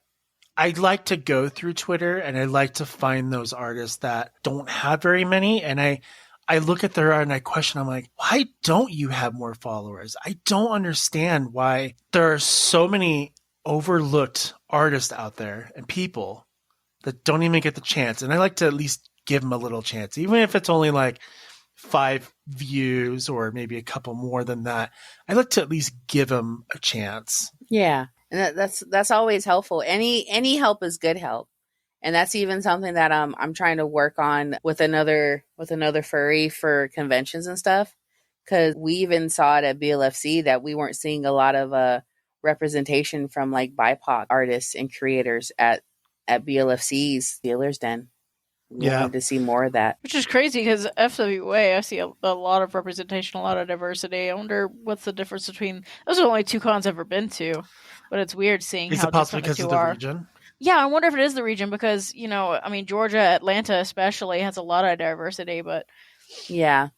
Speaker 1: I like to go through Twitter and I like to find those artists that don't have very many. And I look at their art and I question, I'm like, why don't you have more followers? I don't understand why there are so many overlooked artists out there and people that don't even get the chance. And I like to at least give them a little chance, even if it's only like 5 views or maybe a couple more than that. I like to at least give them a chance.
Speaker 3: Yeah, and that's always helpful. Any help is good help, and that's even something that I'm trying to work on with another furry for conventions and stuff. Because we even saw it at BLFC that we weren't seeing a lot of representation from like BIPOC artists and creators at BLFC's Dealer's Den. We wanted to see more of that.
Speaker 2: Which is crazy because FWA, I see a lot of representation, a lot of diversity. I wonder what's the difference between those are the only 2 cons I've ever been to, but it's weird seeing
Speaker 1: Is
Speaker 2: how
Speaker 1: it possibly
Speaker 2: different the
Speaker 1: because
Speaker 2: two
Speaker 1: of the
Speaker 2: are.
Speaker 1: region?
Speaker 2: Yeah, I wonder if it is the region because, you know, I mean, Georgia, Atlanta especially has a lot of diversity, but
Speaker 3: yeah,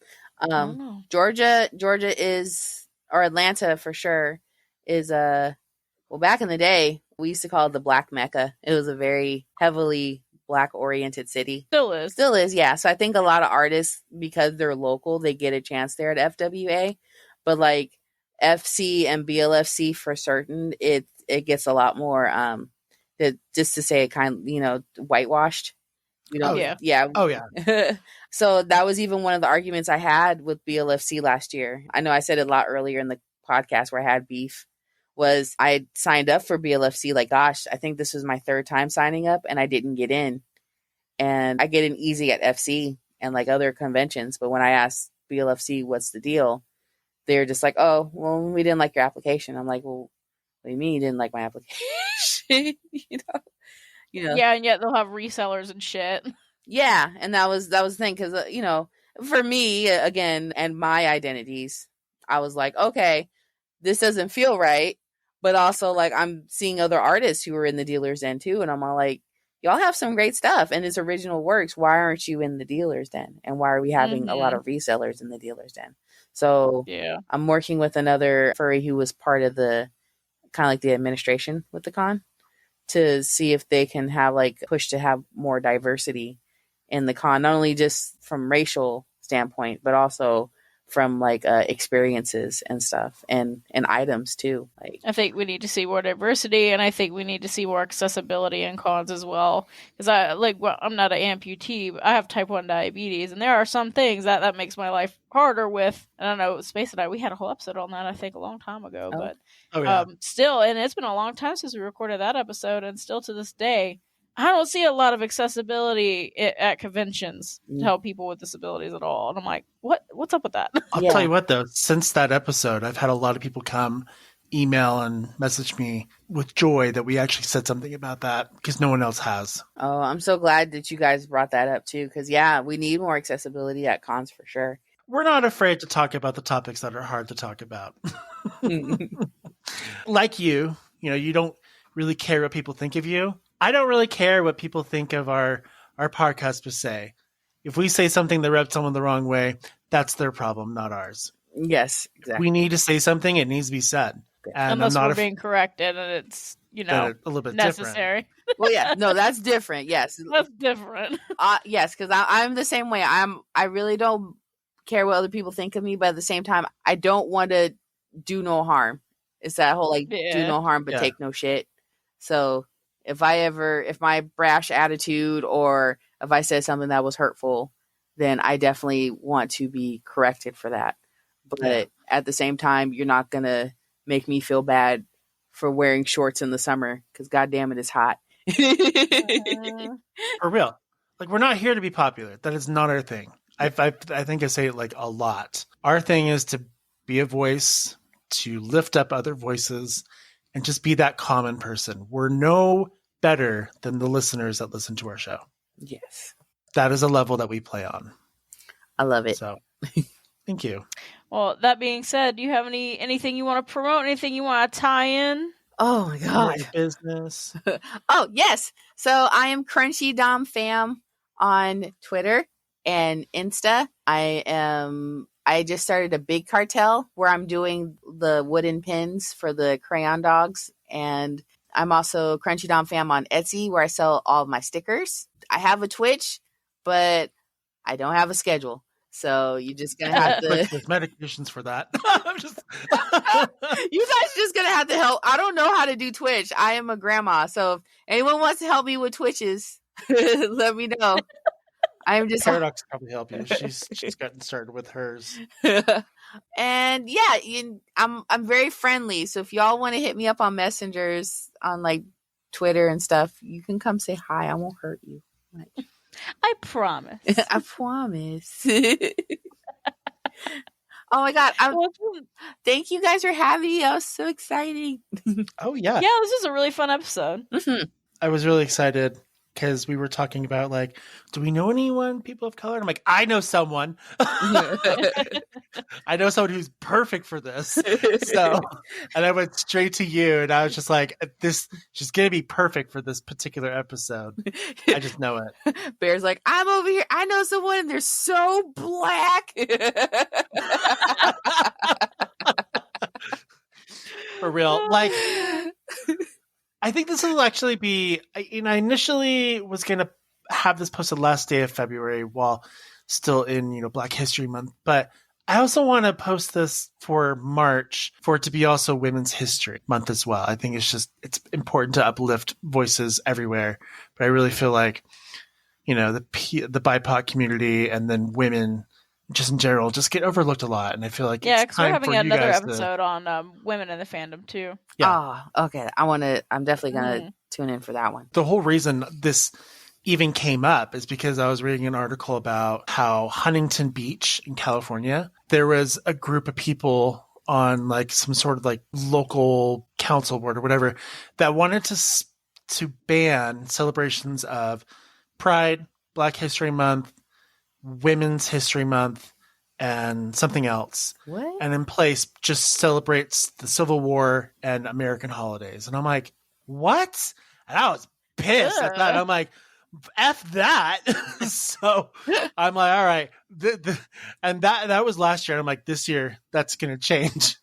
Speaker 2: I don't know.
Speaker 3: Georgia is, or Atlanta for sure is well, back in the day, We used to call it the Black Mecca. It was a very heavily Black-oriented city.
Speaker 2: Still is.
Speaker 3: Still is, yeah. So I think a lot of artists, because they're local, they get a chance there at FWA. But like FC and BLFC for certain, it gets a lot more, just to say it kind of, whitewashed.
Speaker 1: Oh,
Speaker 3: yeah.
Speaker 1: Oh, yeah.
Speaker 3: So that was even one of the arguments I had with BLFC last year. I know I said it a lot earlier in the podcast where I had beef. Was I signed up for BLFC, like, gosh, I think this was my third time signing up and I didn't get in. And I get in easy at FC and like other conventions. But when I asked BLFC, what's the deal? They're just like, oh, well, we didn't like your application. I'm like, well, what do you mean you didn't like my application? you know?
Speaker 2: Yeah, and yet they'll have resellers and shit.
Speaker 3: Yeah. And that was the thing. Cause, for me, again, and my identities, I was like, okay, this doesn't feel right. But also, like, I'm seeing other artists who are in the dealer's den too. And I'm all like, y'all have some great stuff and it's original works. Why aren't you in the dealer's den? And why are we having a lot of resellers in the dealer's den? So
Speaker 2: yeah,
Speaker 3: I'm working with another furry who was part of the kind of like the administration with the con to see if they can have like push to have more diversity in the con, not only just from racial standpoint, but also from like experiences and stuff and items too. Like,
Speaker 2: I think we need to see more diversity, and I think we need to see more accessibility in cons as well. Because I'm not an amputee, but I have type 1 diabetes, and there are some things that makes my life harder with. I don't know, Space and I, we had a whole episode on that, I think, a long time ago.
Speaker 3: Oh.
Speaker 2: But still, and it's been a long time since we recorded that episode, and still to this day, I don't see a lot of accessibility at conventions to help people with disabilities at all. And I'm like, what's up with that?
Speaker 1: I'll tell you what, though, since that episode, I've had a lot of people come email and message me with joy that we actually said something about that because no one else has.
Speaker 3: Oh, I'm so glad that you guys brought that up too. Because we need more accessibility at cons for sure.
Speaker 1: We're not afraid to talk about the topics that are hard to talk about. Like you don't really care what people think of you. I don't really care what people think of our podcast per se. If we say something that rubs someone the wrong way, that's their problem, not ours.
Speaker 3: Yes, exactly.
Speaker 1: We need to say something, it needs to be said. And
Speaker 2: unless we're being corrected and it's,
Speaker 1: a little bit
Speaker 2: necessary.
Speaker 3: Well, yeah, no, that's different. Yes.
Speaker 2: That's different.
Speaker 3: Yes, because I'm the same way. I really don't care what other people think of me, but at the same time, I don't want to do no harm. It's that whole do no harm but take no shit. So if my brash attitude or if I said something that was hurtful, then I definitely want to be corrected for that. But at the same time, you're not going to make me feel bad for wearing shorts in the summer because goddamn it is hot.
Speaker 1: For real. Like, we're not here to be popular. That is not our thing. I think I say it like a lot. Our thing is to be a voice, to lift up other voices, and just be that common person. We're no better than the listeners that listen to our show.
Speaker 3: Yes.
Speaker 1: That is a level that we play on.
Speaker 3: I love it.
Speaker 1: So, thank you.
Speaker 2: Well, that being said, do you have anything you want to promote? Anything you want to tie in?
Speaker 3: Oh my god.
Speaker 1: Business.
Speaker 3: Oh, yes. So I am CrunchyDomFam on Twitter and Insta. I just started a big cartel where I'm doing the wooden pins for the crayon dogs. And I'm also CrunchyDomFam on Etsy where I sell all of my stickers. I have a Twitch, but I don't have a schedule. So you're just going to have to...
Speaker 1: There's medications for that.
Speaker 3: You guys are just going to have to help. I don't know how to do Twitch. I am a grandma. So if anyone wants to help me with Twitches, let me know. I'm just...
Speaker 1: Paradox can probably help you. She's gotten started with hers.
Speaker 3: And I'm very friendly. So if y'all want to hit me up on messengers on like Twitter and stuff, you can come say hi. I won't hurt you.
Speaker 2: I promise.
Speaker 3: I promise. Oh my god! Thank you guys for having me. That was so exciting.
Speaker 1: Oh yeah,
Speaker 2: this is a really fun episode.
Speaker 3: Mm-hmm.
Speaker 1: I was really excited because we were talking about like, do we know anyone, people of color? And I'm like, I know someone. I know someone who's perfect for this. So, and I went straight to you, and I was just like, she's gonna be perfect for this particular episode. I just know it.
Speaker 3: Bear's like, I'm over here. I know someone, and they're so black. For
Speaker 1: real, like. I think this will actually be. I initially was going to have this posted last day of February while still in Black History Month, but I also want to post this for March for it to be also Women's History Month as well. I think it's important to uplift voices everywhere, but I really feel like the BIPOC community and then women just in general just get overlooked a lot, and I feel like
Speaker 2: Yeah,
Speaker 1: it's
Speaker 2: because we're
Speaker 1: time
Speaker 2: having
Speaker 1: for you
Speaker 2: another
Speaker 1: guys to.
Speaker 2: episode on women in the fandom too.
Speaker 1: Yeah.
Speaker 3: Oh, okay. I'm definitely gonna tune in for that one.
Speaker 1: The whole reason this even came up is because I was reading an article about how Huntington Beach in California, there was a group of people on like some sort of like local council board or whatever that wanted to ban celebrations of Pride, Black History Month, Women's History Month, and something else.
Speaker 3: What?
Speaker 1: And in place just celebrates the Civil War and American holidays. And I'm like, what? And I was pissed at that. I'm like, F that. So I'm like, all right. And that was last year. I'm like, this year, that's going to change.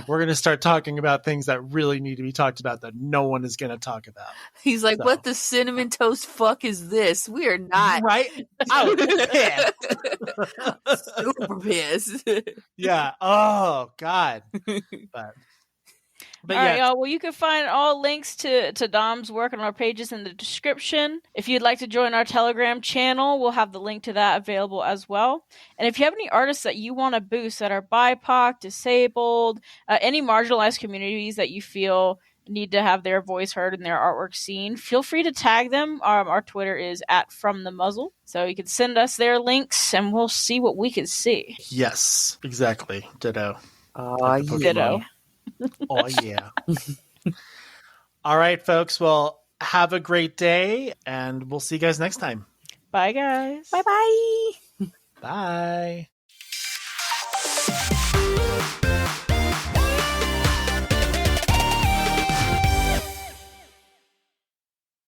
Speaker 1: We're going to start talking about things that really need to be talked about that no one is going to talk about.
Speaker 3: He's like,
Speaker 1: So.
Speaker 3: what the cinnamon toast fuck is this? We are not.
Speaker 1: Right? I was pissed.
Speaker 3: Super pissed.
Speaker 1: Yeah. Oh, God. But
Speaker 2: all right,
Speaker 1: yeah.
Speaker 2: y'all. Well, you can find all links to Dom's work on our pages in the description. If you'd like to join our Telegram channel, we'll have the link to that available as well. And if you have any artists that you want to boost that are BIPOC, disabled, any marginalized communities that you feel need to have their voice heard and their artwork seen, feel free to tag them. Our Twitter is @FromTheMuzzle. So you can send us their links and we'll see what we can see.
Speaker 1: Yes, exactly. Ditto.
Speaker 3: Oh,
Speaker 1: Like the Pokemon.
Speaker 2: Ditto.
Speaker 1: Oh, yeah. All right, folks. Well, have a great day, and we'll see you guys next time.
Speaker 2: Bye, guys.
Speaker 3: Bye-bye.
Speaker 1: Bye.